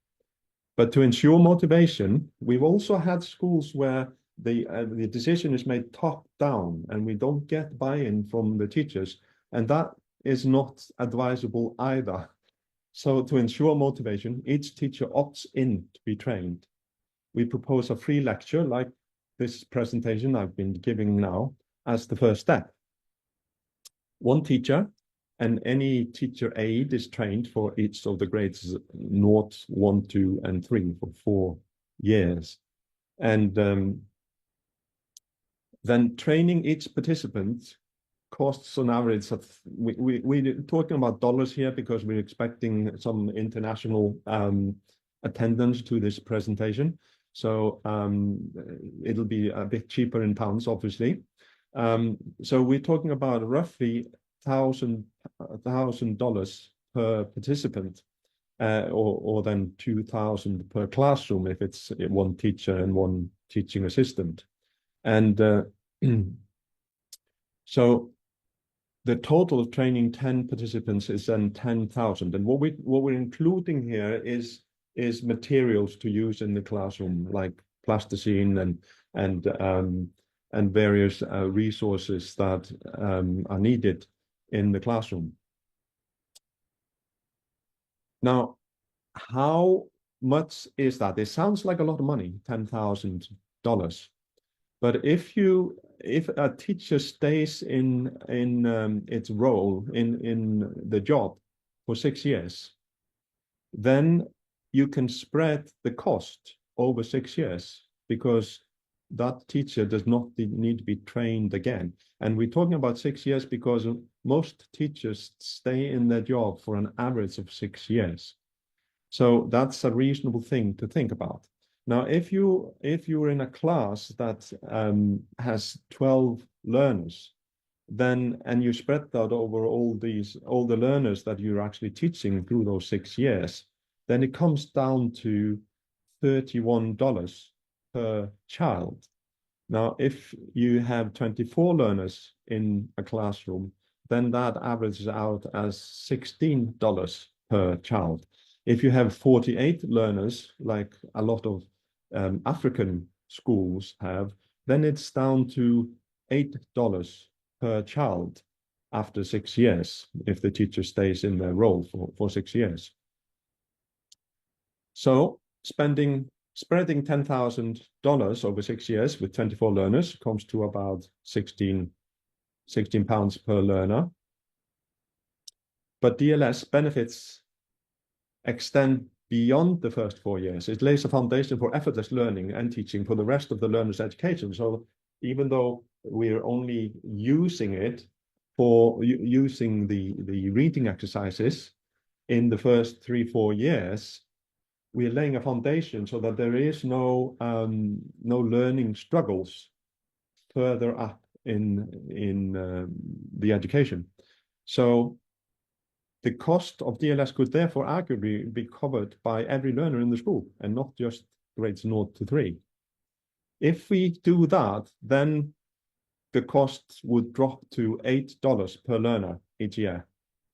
But to ensure motivation, we've also had schools where the decision is made top down and we don't get buy-in from the teachers, and that is not advisable either. So to ensure motivation, each teacher opts in to be trained. We propose a free lecture like this presentation I've been giving now as the first step. One teacher and any teacher aide is trained for each of the grades 0, 1, 2, and 3 for 4 years. And then training each participant costs on average of, we're talking about dollars here because we're expecting some international attendance to this presentation. So it'll be a bit cheaper in pounds, obviously. So we're talking about roughly $1,000 per participant, or then 2,000 per classroom if it's one teacher and one teaching assistant. And so the total of training 10 participants is then 10,000. And what we're including here is materials to use in the classroom, like plasticine and various resources that are needed in the classroom. Now, how much is that? It sounds like a lot of money, $10,000. But if a teacher stays in its role in the job for 6 years, then you can spread the cost over 6 years, because that teacher does not need to be trained again. And we're talking about 6 years because most teachers stay in their job for an average of 6 years. So that's a reasonable thing to think about. Now, if you're in a class that has 12 learners, then and you spread that over all the learners that you're actually teaching through those 6 years, then it comes down to $31 per child. Now, if you have 24 learners in a classroom, then that averages out as $16 per child. If you have 48 learners, like a lot of African schools have, then it's down to $8 per child after 6 years, if the teacher stays in their role for 6 years. So spreading $10,000 over 6 years with 24 learners comes to about 16 pounds per learner. But DLS benefits extend beyond the first 4 years. It lays a foundation for effortless learning and teaching for the rest of the learner's education. So even though we're only using it for using the reading exercises in the first 3-4 years, we're laying a foundation so that there is no learning struggles further up in the education. So the cost of DLS could therefore arguably be covered by every learner in the school and not just grades 0 to 3. If we do that, then the cost would drop to $8 per learner each year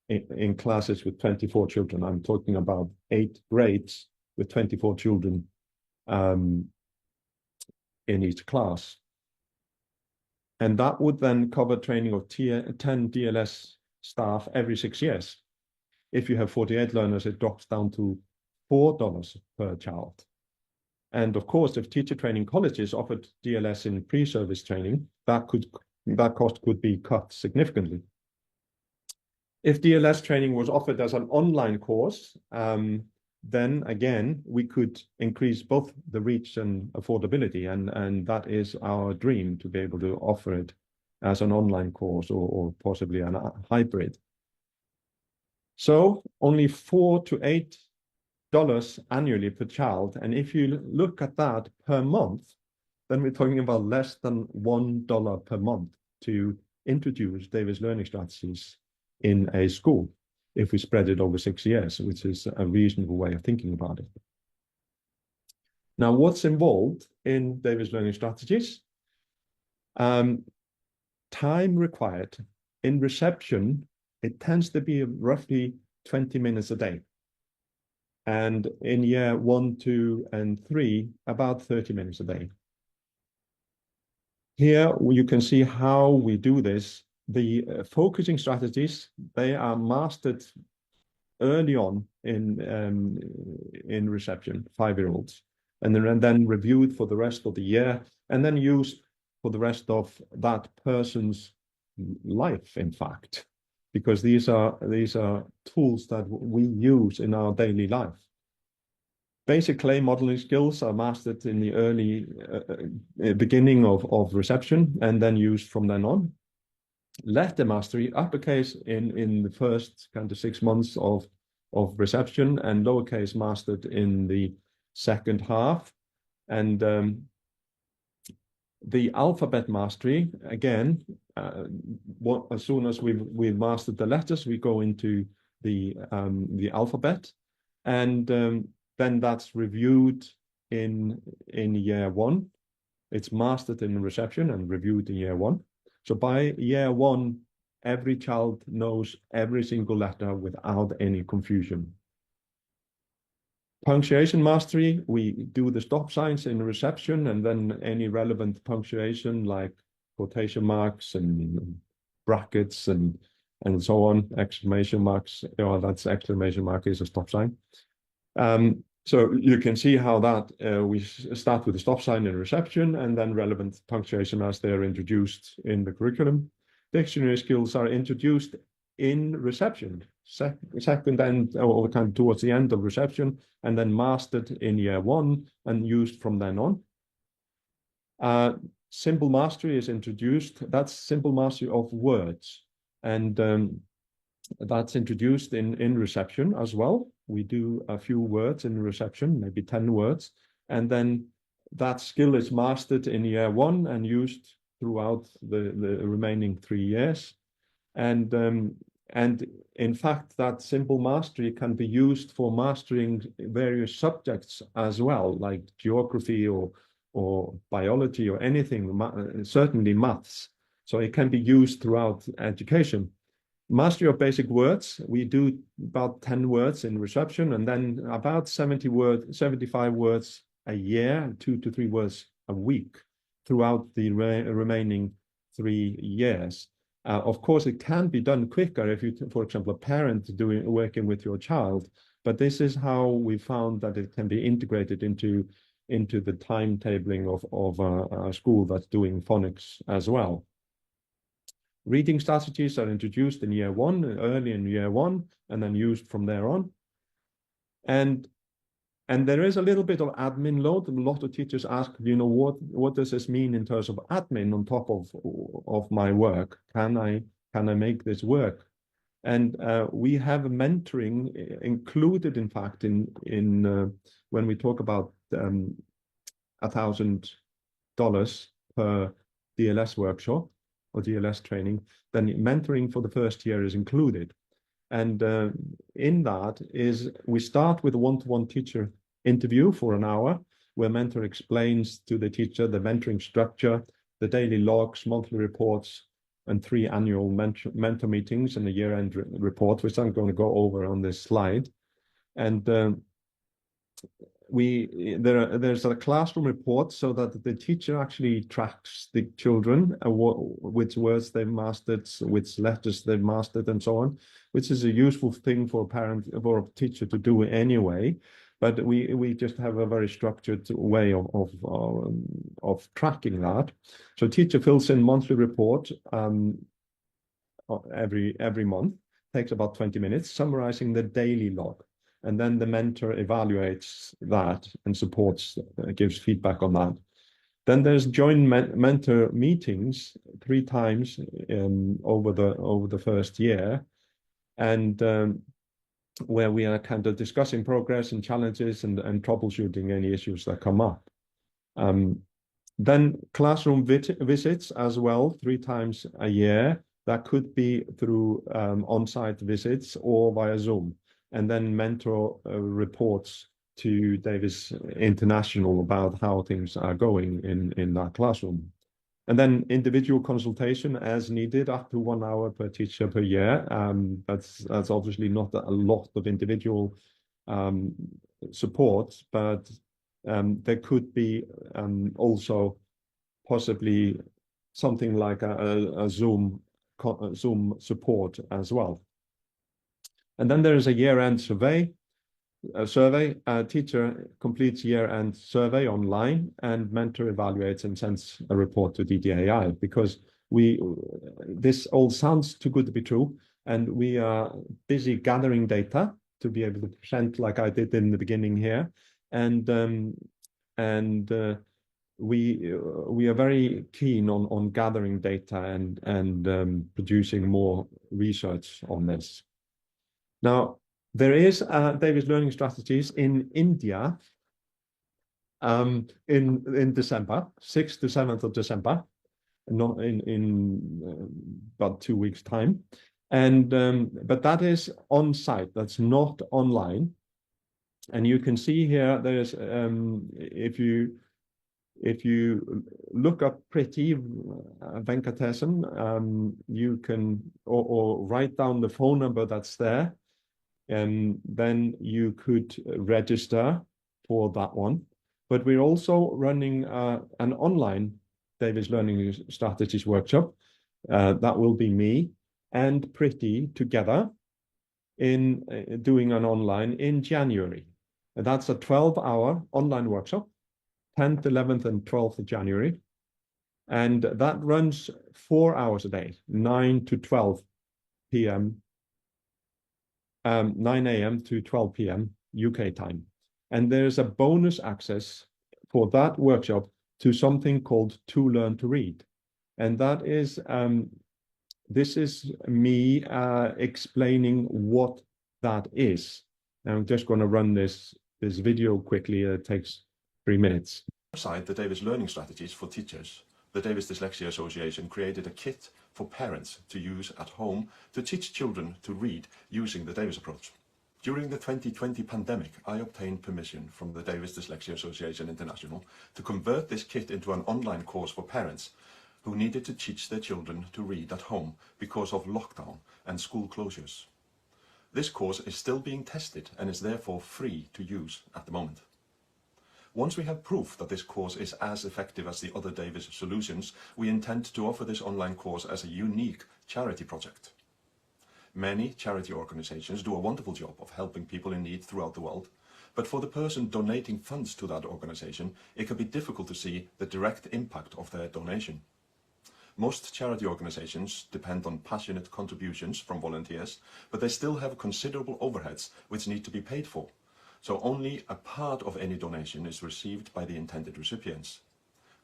in classes with 24 children. I'm talking about 8 grades with 24 children in each class. And that would then cover training of 10 DLS staff every 6 years. If you have 48 learners, it drops down to $4 per child. And of course, if teacher training colleges offered DLS in pre-service training, that cost could be cut significantly. If DLS training was offered as an online course, then again, we could increase both the reach and affordability. And that is our dream, to be able to offer it as an online course or possibly a hybrid. So only $4 to $8 annually per child. And if you look at that per month, then we're talking about less than $1 per month to introduce Davis learning strategies in a school, if we spread it over 6 years, which is a reasonable way of thinking about it. Now, what's involved in Davis learning strategies? Time required. In reception, it tends to be roughly 20 minutes a day. And in year 1, 2, and 3, about 30 minutes a day. Here you can see how we do this. The focusing strategies, they are mastered early on in reception, 5-year-olds, and then reviewed for the rest of the year, and then used for the rest of that person's life, in fact, because these are tools that we use in our daily life. Basic clay modeling skills are mastered in the early beginning of reception and then used from then on. Letter mastery, uppercase in the first kind of 6 months of reception, and lowercase mastered in the second half. And the alphabet mastery, again, as soon as we've mastered the letters, we go into the alphabet, and then that's reviewed in year 1. It's mastered in reception and reviewed in year 1. So by year 1, every child knows every single letter without any confusion. Punctuation mastery, we do the stop signs in reception, and then any relevant punctuation like quotation marks and brackets and so on, exclamation marks. Oh, that's exclamation mark is a stop sign. So you can see how that we start with the stop sign in reception and then relevant punctuation as they're introduced in the curriculum. Dictionary skills are introduced in reception, second and or kind of towards the end of reception, and then mastered in year 1 and used from then on. Simple mastery is introduced. That's simple mastery of words. And that's introduced in reception as well. We do a few words in reception, maybe 10 words. And then that skill is mastered in year 1 and used throughout the remaining 3 years. And in fact, that simple mastery can be used for mastering various subjects as well, like geography or biology or anything, certainly maths. So it can be used throughout education. Mastery of basic words, we do about 10 words in reception, and then about 75 words a year, 2 to 3 words a week throughout the remaining 3 years. Of course, it can be done quicker if you, for example, a parent working with your child, but this is how we found that it can be integrated into the timetabling of a school that's doing phonics as well. Reading strategies are introduced in year 1, early in year 1, and then used from there on. And there is a little bit of admin load. A lot of teachers ask, you know, what does this mean in terms of admin on top of my work? Can I make this work? And we have mentoring included, in fact, in when we talk about $1,000 per DLS workshop or DLS training, then mentoring for the first year is included. And in that is we start with a one-to-one teacher interview for an hour, where mentor explains to the teacher the mentoring structure, the daily logs, monthly reports, and 3 annual mentor meetings and a year-end report, which I'm going to go over on this slide. And there's a classroom report so that the teacher actually tracks the children, which words they've mastered, which letters they've mastered, and so on, which is a useful thing for a parent or a teacher to do anyway. But we just have a very structured way of tracking that. So teacher fills in monthly report every month, takes about 20 minutes, summarizing the daily log. And then the mentor evaluates that and supports, gives feedback on that. Then there's joint mentor meetings 3 times over the first year, and where we are kind of discussing progress and challenges and troubleshooting any issues that come up. Then classroom visits as well, 3 times a year. That could be through on-site visits or via Zoom. And then mentor reports to Davis International about how things are going in that classroom. And then individual consultation as needed, up to 1 hour per teacher per year. That's obviously not a lot of individual support, but there could be also possibly something like a Zoom support as well. And then there is a year-end survey. A teacher completes year-end survey online, and mentor evaluates and sends a report to DDAI, because this all sounds too good to be true, and we are busy gathering data to be able to present like I did in the beginning here, and we are very keen on gathering data and producing more research on this. Now, there is Davis Learning Strategies in India in December, 6th to 7th of December, not in about 2 weeks' time. And but that is on site, that's not online. And you can see here, there's if you look up Pretty Venkatesan, you can or write down the phone number that's there, and then you could register for that one. But we're also running an online Davis Learning Strategies workshop. That will be me and Pretty together in doing an online in January. And that's a 12-hour online workshop, 10th, 11th, and 12th of January. And that runs 4 hours a day, 9 to 12 p.m. 9 a.m. to 12 p.m. UK time. And there's a bonus access for that workshop to something called To Learn to Read. And that is, this is me explaining what that is. Now I'm just going to run this video quickly. It takes 3 minutes. Alongside the Davis Learning Strategies for Teachers, the Davis Dyslexia Association created a kit for parents to use at home to teach children to read using the Davis approach. During the 2020 pandemic, I obtained permission from the Davis Dyslexia Association International to convert this kit into an online course for parents who needed to teach their children to read at home because of lockdown and school closures. This course is still being tested and is therefore free to use at the moment. Once we have proof that this course is as effective as the other Davis solutions, we intend to offer this online course as a unique charity project. Many charity organizations do a wonderful job of helping people in need throughout the world, but for the person donating funds to that organization, it can be difficult to see the direct impact of their donation. Most charity organizations depend on passionate contributions from volunteers, but they still have considerable overheads which need to be paid for. So only a part of any donation is received by the intended recipients.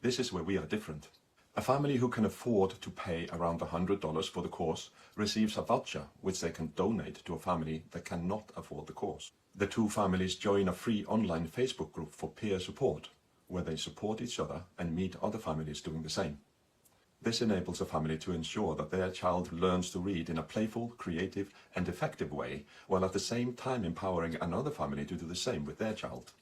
This is where we are different. A family who can afford to pay around $100 for the course receives a voucher which they can donate to a family that cannot afford the course. The two families join a free online Facebook group for peer support, where they support each other and meet other families doing the same. This enables a family to ensure that their child learns to read in a playful, creative, and effective way, while at the same time empowering another family to do the same with their child.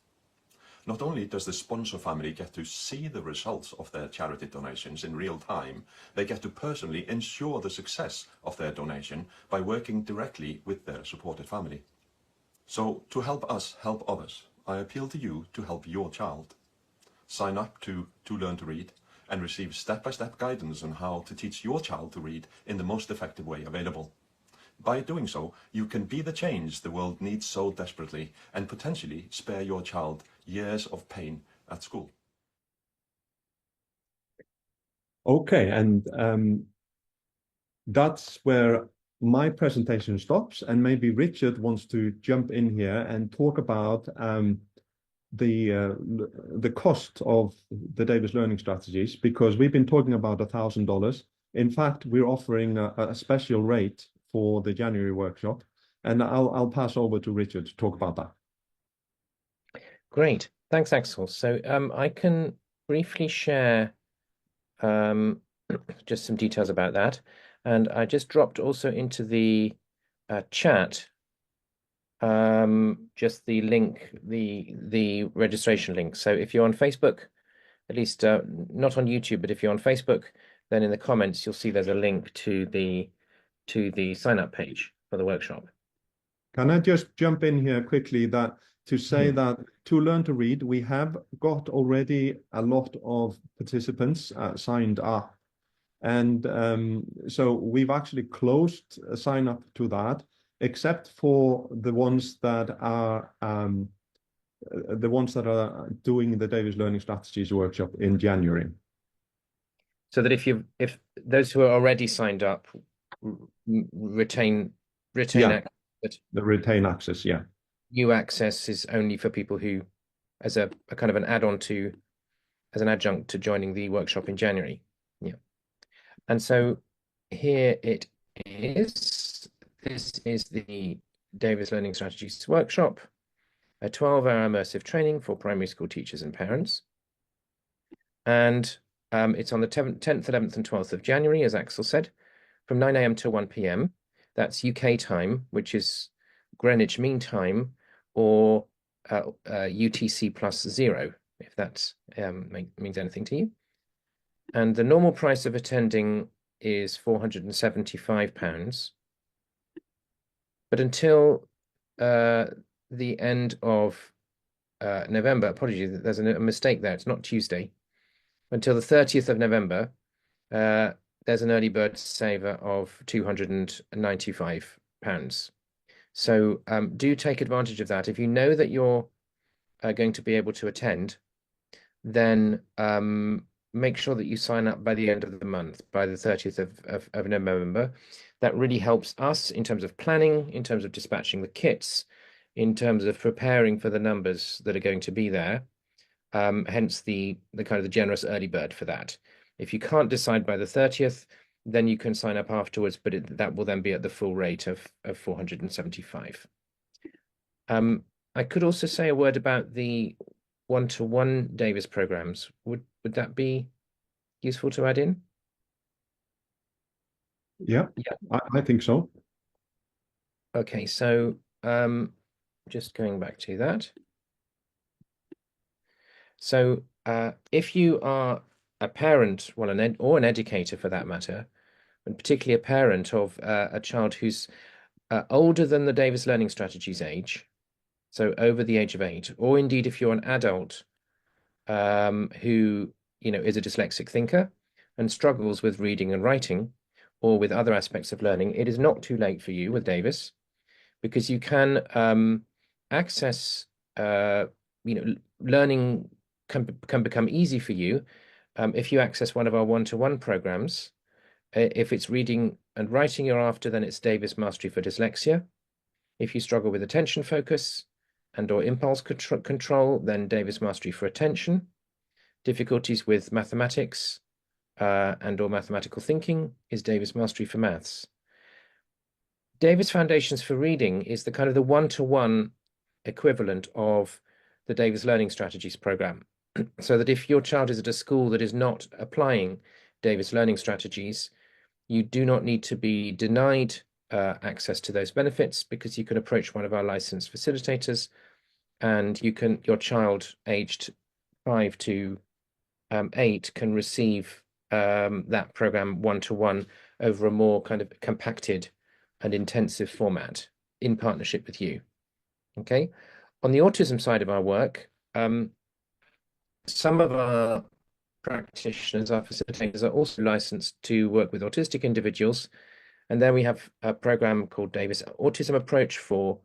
Not only does the sponsor family get to see the results of their charity donations in real time, they get to personally ensure the success of their donation by working directly with their supported family. So, to help us help others, I appeal to you to help your child. Sign up to Learn to Read and receive step-by-step guidance on how to teach your child to read in the most effective way available. By doing so, you can be the change the world needs so desperately and potentially spare your child years of pain at school. Okay, and that's where my presentation stops, and maybe Richard wants to jump in here and talk about the cost of the Davis Learning Strategies, because we've been talking about $1,000. In fact, we're offering a special rate for the January workshop, and I'll pass over to Richard to talk about that. Great, thanks, Axel. So I can briefly share just some details about that, and I just dropped also into the chat just the link, the registration link. So if you're on Facebook, at least not on YouTube, but if you're on Facebook, then in the comments you'll see there's a link to the sign up page for the workshop. Can I just jump in here quickly that to say that To Learn to Read, we have got already a lot of participants signed up, and so we've actually closed a sign up to that, except for the ones that are doing the Davis Learning Strategies workshop in January. So that if those who are already signed up retain access, the retain access, yeah. New access is only for people who, as a kind of an add-on to, as an adjunct to joining the workshop in January. Yeah. And so here it is. This is the Davis Learning Strategies workshop, a 12-hour immersive training for primary school teachers and parents. And it's on the 10th, 11th, and 12th of January, as Axel said, from 9 a.m. to 1 p.m. That's UK time, which is Greenwich Mean Time, or UTC +0, if that means anything to you. And the normal price of attending is £475. But until the end of November, apologies, there's a mistake there, it's not Tuesday. Until the 30th of November, there's an early bird saver of £295. So do take advantage of that. If you know that you're going to be able to attend, then make sure that you sign up by the end of the month, by the 30th of November. That really helps us in terms of planning, in terms of dispatching the kits, in terms of preparing for the numbers that are going to be there. hence the kind of the generous early bird for that. If you can't decide by the 30th, then you can sign up afterwards, but that will then be at the full rate of 475. I could also say a word about the one-to-one Davis programs. Would that be useful to add in? Yeah, I think so. Okay, so just going back to that. So if you are a parent, well, or an educator for that matter, and particularly a parent of a child who's older than the Davis Learning Strategies age, so over the age of 8, or indeed if you're an adult who is a dyslexic thinker and struggles with reading and writing, or with other aspects of learning, it is not too late for you with Davis, because you can access learning can become easy for you if you access one of our one-to-one programs. If it's reading and writing you're after, then it's Davis Mastery for Dyslexia. If you struggle with attention focus and/or impulse control, then Davis Mastery for Attention. Difficulties with mathematics and/or mathematical thinking is Davis Mastery for Maths. Davis Foundations for Reading is the kind of the one-to-one equivalent of the Davis Learning Strategies program. So that if your child is at a school that is not applying Davis Learning Strategies, you do not need to be denied access to those benefits, because you can approach one of our licensed facilitators, and your child aged 5 to 8 can receive that program one-to-one over a more kind of compacted and intensive format in partnership with you. Okay. On the autism side of our work, some of our practitioners, our facilitators, are also licensed to work with autistic individuals. And then we have a program called Davis Autism Approach for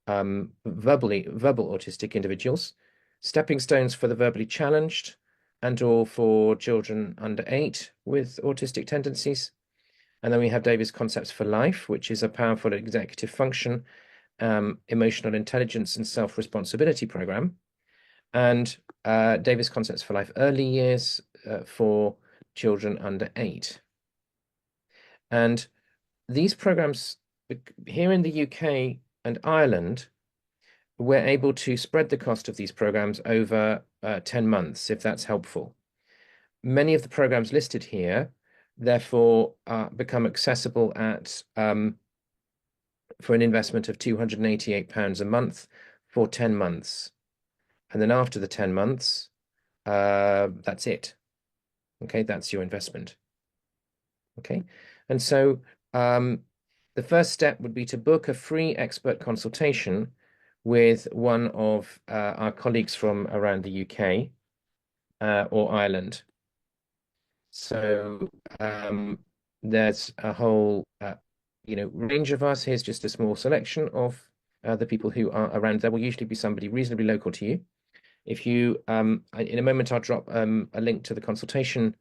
verbal autistic individuals, stepping stones for the verbally challenged, and/or for children under 8 with autistic tendencies. And then we have Davis Concepts for Life, which is a powerful executive function, emotional intelligence and self-responsibility program. And Davis Concepts for Life Early Years for children under 8. And these programs here in the UK and Ireland, we're able to spread the cost of these programs over 10 months, if that's helpful. Many of the programs listed here, therefore, become accessible at for an investment of £288 a month for 10 months. And then after the 10 months, that's it. Okay, that's your investment. Okay, and so the first step would be to book a free expert consultation with one of our colleagues from around the UK or Ireland. So there's a whole range of us. Here's just a small selection of the people who are around. There will usually be somebody reasonably local to you. If you, in a moment, I'll drop a link to the consultation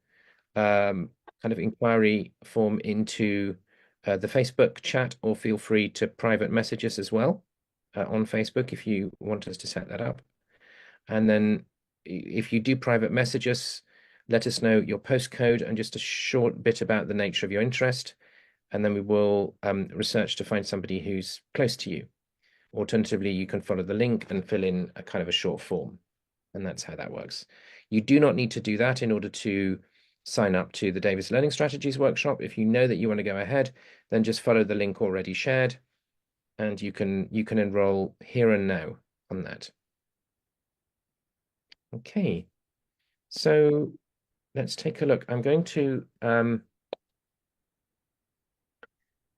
kind of inquiry form into the Facebook chat, or feel free to private message us as well on Facebook if you want us to set that up. And then if you do private message us, let us know your postcode and just a short bit about the nature of your interest. And then we will research to find somebody who's close to you. Alternatively, you can follow the link and fill in a kind of a short form. And that's how that works. You do not need to do that in order to sign up to the Davis Learning Strategies workshop. If you know that you want to go ahead, then just follow the link already shared, and you can enroll here and now on that. Okay, so let's take a look. I'm going to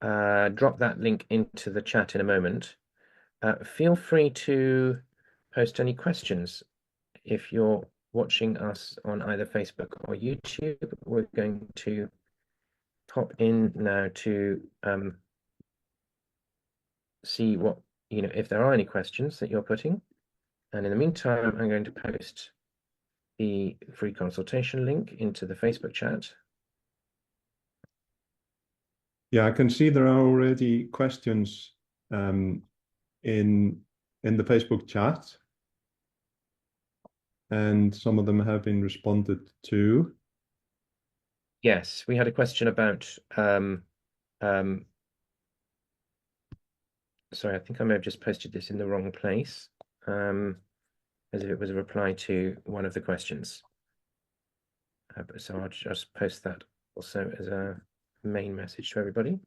drop that link into the chat in a moment. Feel free to post any questions if you're watching us on either Facebook or YouTube. We're going to pop in now to see what, if there are any questions that you're putting. And in the meantime, I'm going to post the free consultation link into the Facebook chat. Yeah, I can see there are already questions in the Facebook chat. and some of them have been responded to. Yes, we had a question about sorry, I think I may have just posted this in the wrong place, as if it was a reply to one of the questions. So I'll just post that also as a main message to everybody.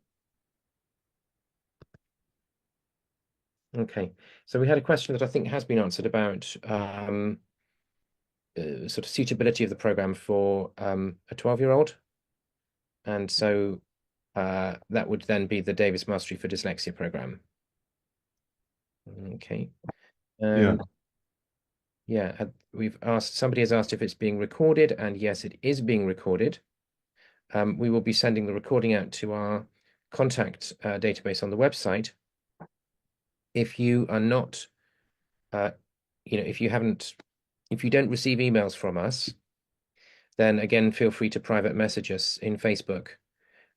Okay, so we had a question that I think has been answered about sort of suitability of the program for a 12-year-old. And so that would then be the Davis Mastery for Dyslexia program. Okay. Yeah. Yeah, somebody has asked if it's being recorded, and yes, it is being recorded. We will be sending the recording out to our contact database on the website. If you are not, if you don't receive emails from us, then again, feel free to private message us in Facebook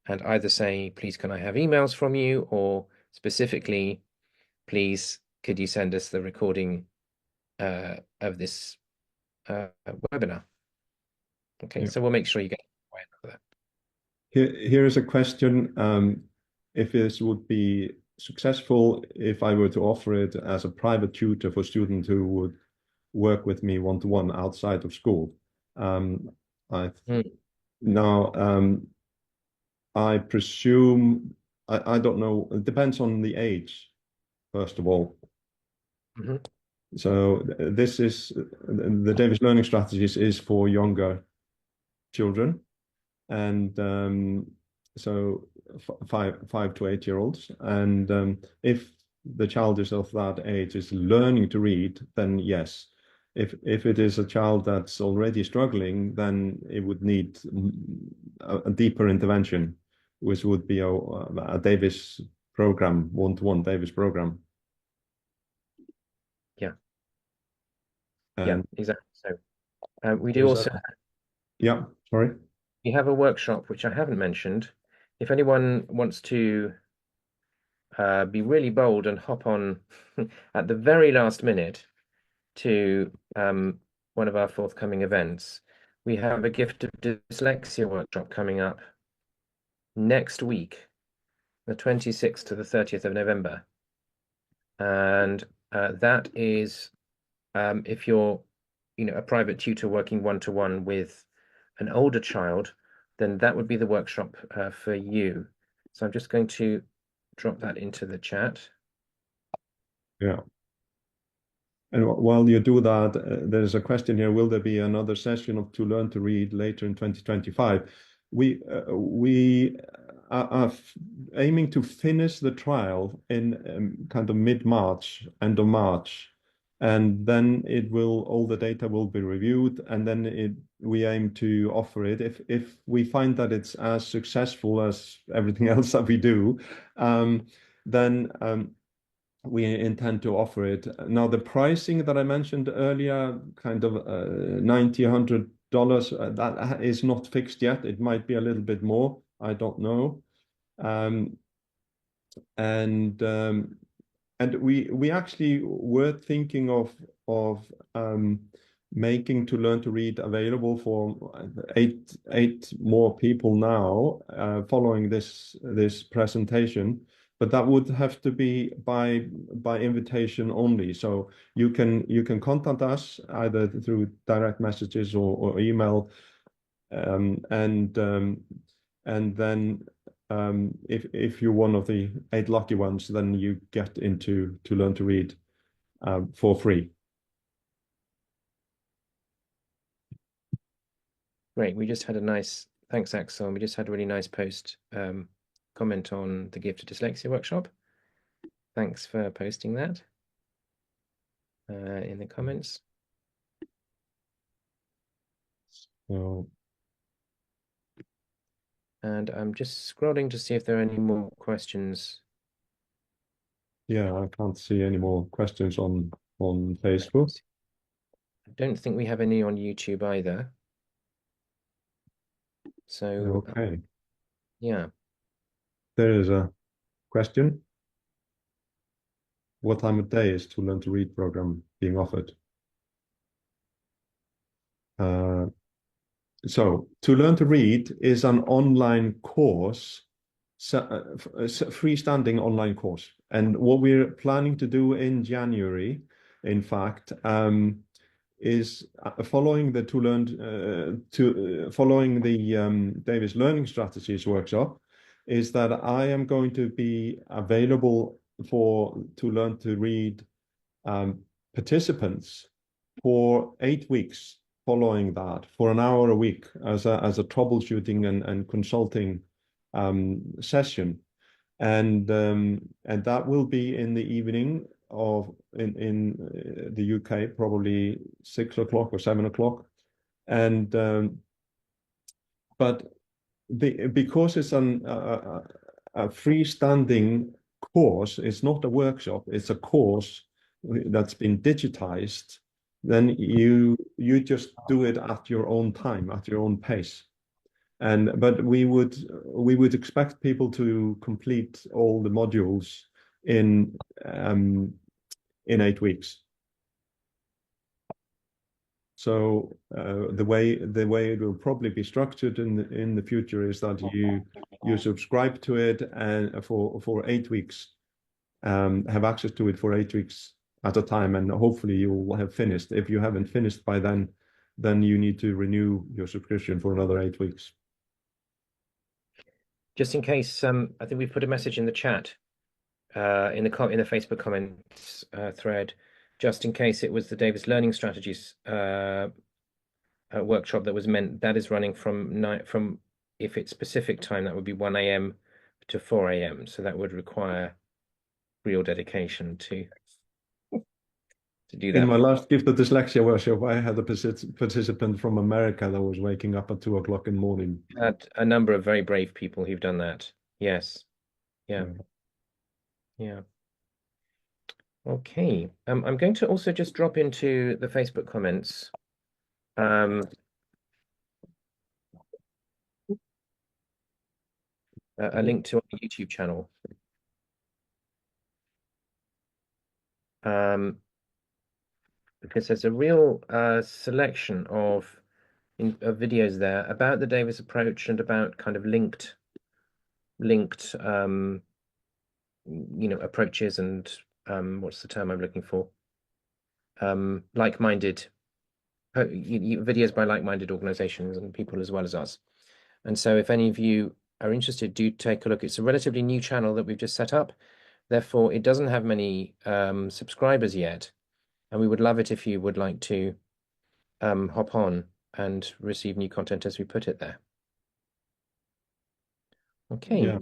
and either say, please, can I have emails from you? Or specifically, please, could you send us the recording of this webinar? Okay, Yeah. so we'll make sure you get that. Here is a question. If this would be successful if I were to offer it as a private tutor for students who would work with me one-to-one outside of school. I presume, I don't know, it depends on the age, first of all. Mm-hmm. So this is, the Davis Learning Strategies is for younger children. And so 5 to 8 year olds. And if the child is of that age is learning to read, then yes. If it is a child that's already struggling, then it would need a deeper intervention, which would be a Davis program, one-to-one Davis program. Yeah. And yeah, exactly. So we do also. Yeah, sorry. We have a workshop which I haven't mentioned. If anyone wants to be really bold and hop on at the very last minute to one of our forthcoming events, we have a Gift of Dyslexia workshop coming up next week, the 26th to the 30th of November. And that is if you're, a private tutor working one-to-one with an older child, then that would be the workshop for you. So I'm just going to drop that into the chat. Yeah. And while you do that, there's a question here, will there be another session of To Learn to Read later in 2025? We are aiming to finish the trial in kind of mid-March, end of March. And then all the data will be reviewed, and then we aim to offer it. If we find that it's as successful as everything else that we do, then we intend to offer it. Now, the pricing that I mentioned earlier, kind of $90, $100, that is not fixed yet. It might be a little bit more. I don't know. And we actually were thinking of making To Learn to Read available for eight more people now, following this presentation. But that would have to be by invitation only. So you can contact us either through direct messages or email, and then if you're one of the 8 lucky ones, then you get into To Learn to Read for free. Great. We just had a nice, thanks Axel. We just had a really nice post comment on the Gift of Dyslexia workshop. Thanks for posting that in the comments. So, and I'm just scrolling to see if there are any more questions. Yeah, I can't see any more questions on Facebook. I don't think we have any on YouTube either. So, okay. Yeah. There is a question. What time of day is To Learn to Read program being offered? So To Learn to Read is an online course, freestanding online course. And what we're planning to do in January, in fact, is following the following the Davis Learning Strategies workshop, is that I am going to be available to learn to read participants for 8 weeks following that, for an hour a week as a troubleshooting and consulting session, and that will be in the evening in the UK, probably 6 o'clock or 7 o'clock, and but because it's a freestanding course, it's not a workshop, it's a course that's been digitized. Then you just do it at your own time, at your own pace. But we would expect people to complete all the modules in 8 weeks. So the way it will probably be structured in the future is that you subscribe to it and for 8 weeks, have access to it for 8 weeks at a time, and hopefully you will have finished. If you haven't finished by then you need to renew your subscription for another 8 weeks. Just in case, I think we've put a message in the chat, in the Facebook comments thread, just in case it was the Davis Learning Strategies workshop that was meant. That is running from if it's Pacific time, that would be 1 a.m. to 4 a.m. So that would require real dedication to do that. In my last Gift of Dyslexia workshop, I had a participant from America that was waking up at 2 o'clock in the morning. Had a number of very brave people who've done that. Yes. Yeah. Yeah. Okay. I'm going to also just drop into the Facebook comments a link to our YouTube channel. Because there's a real selection of videos there about the Davis approach and about kind of linked approaches and what's the term I'm looking for? Like-minded videos by like-minded organizations and people as well as us. And so if any of you are interested, do take a look. It's a relatively new channel that we've just set up. Therefore, it doesn't have many subscribers yet. And we would love it if you would like to hop on and receive new content as we put it there. Okay. Yeah.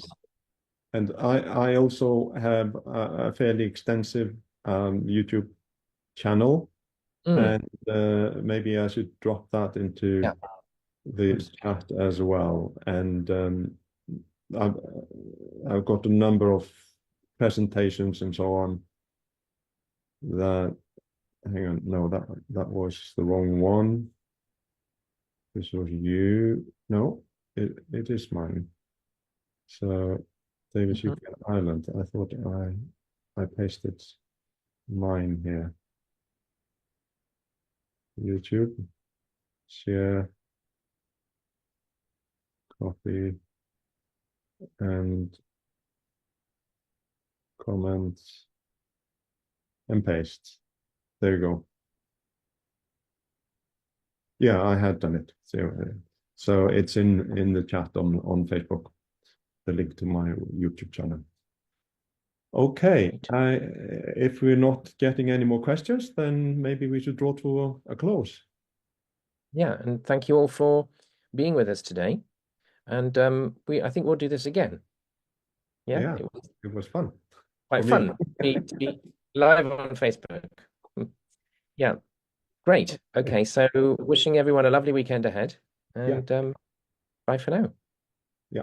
And I also have a fairly extensive YouTube channel, and maybe I should drop that into the chat as well. And I've got a number of presentations and so on that. Hang on, no, that was the wrong one. This was you. No, it is mine. So Davis UK Ireland. I thought I pasted mine here. YouTube, share, copy, and comments, and paste. There you go. Yeah, I had done it. So it's in the chat on Facebook, the link to my YouTube channel. Okay, if we're not getting any more questions, then maybe we should draw to a close. Yeah, and thank you all for being with us today. And I think we'll do this again. Yeah, it was fun. Quite fun to be live on Facebook. Yeah, great. Okay, so wishing everyone a lovely weekend ahead, and bye for now. Yeah.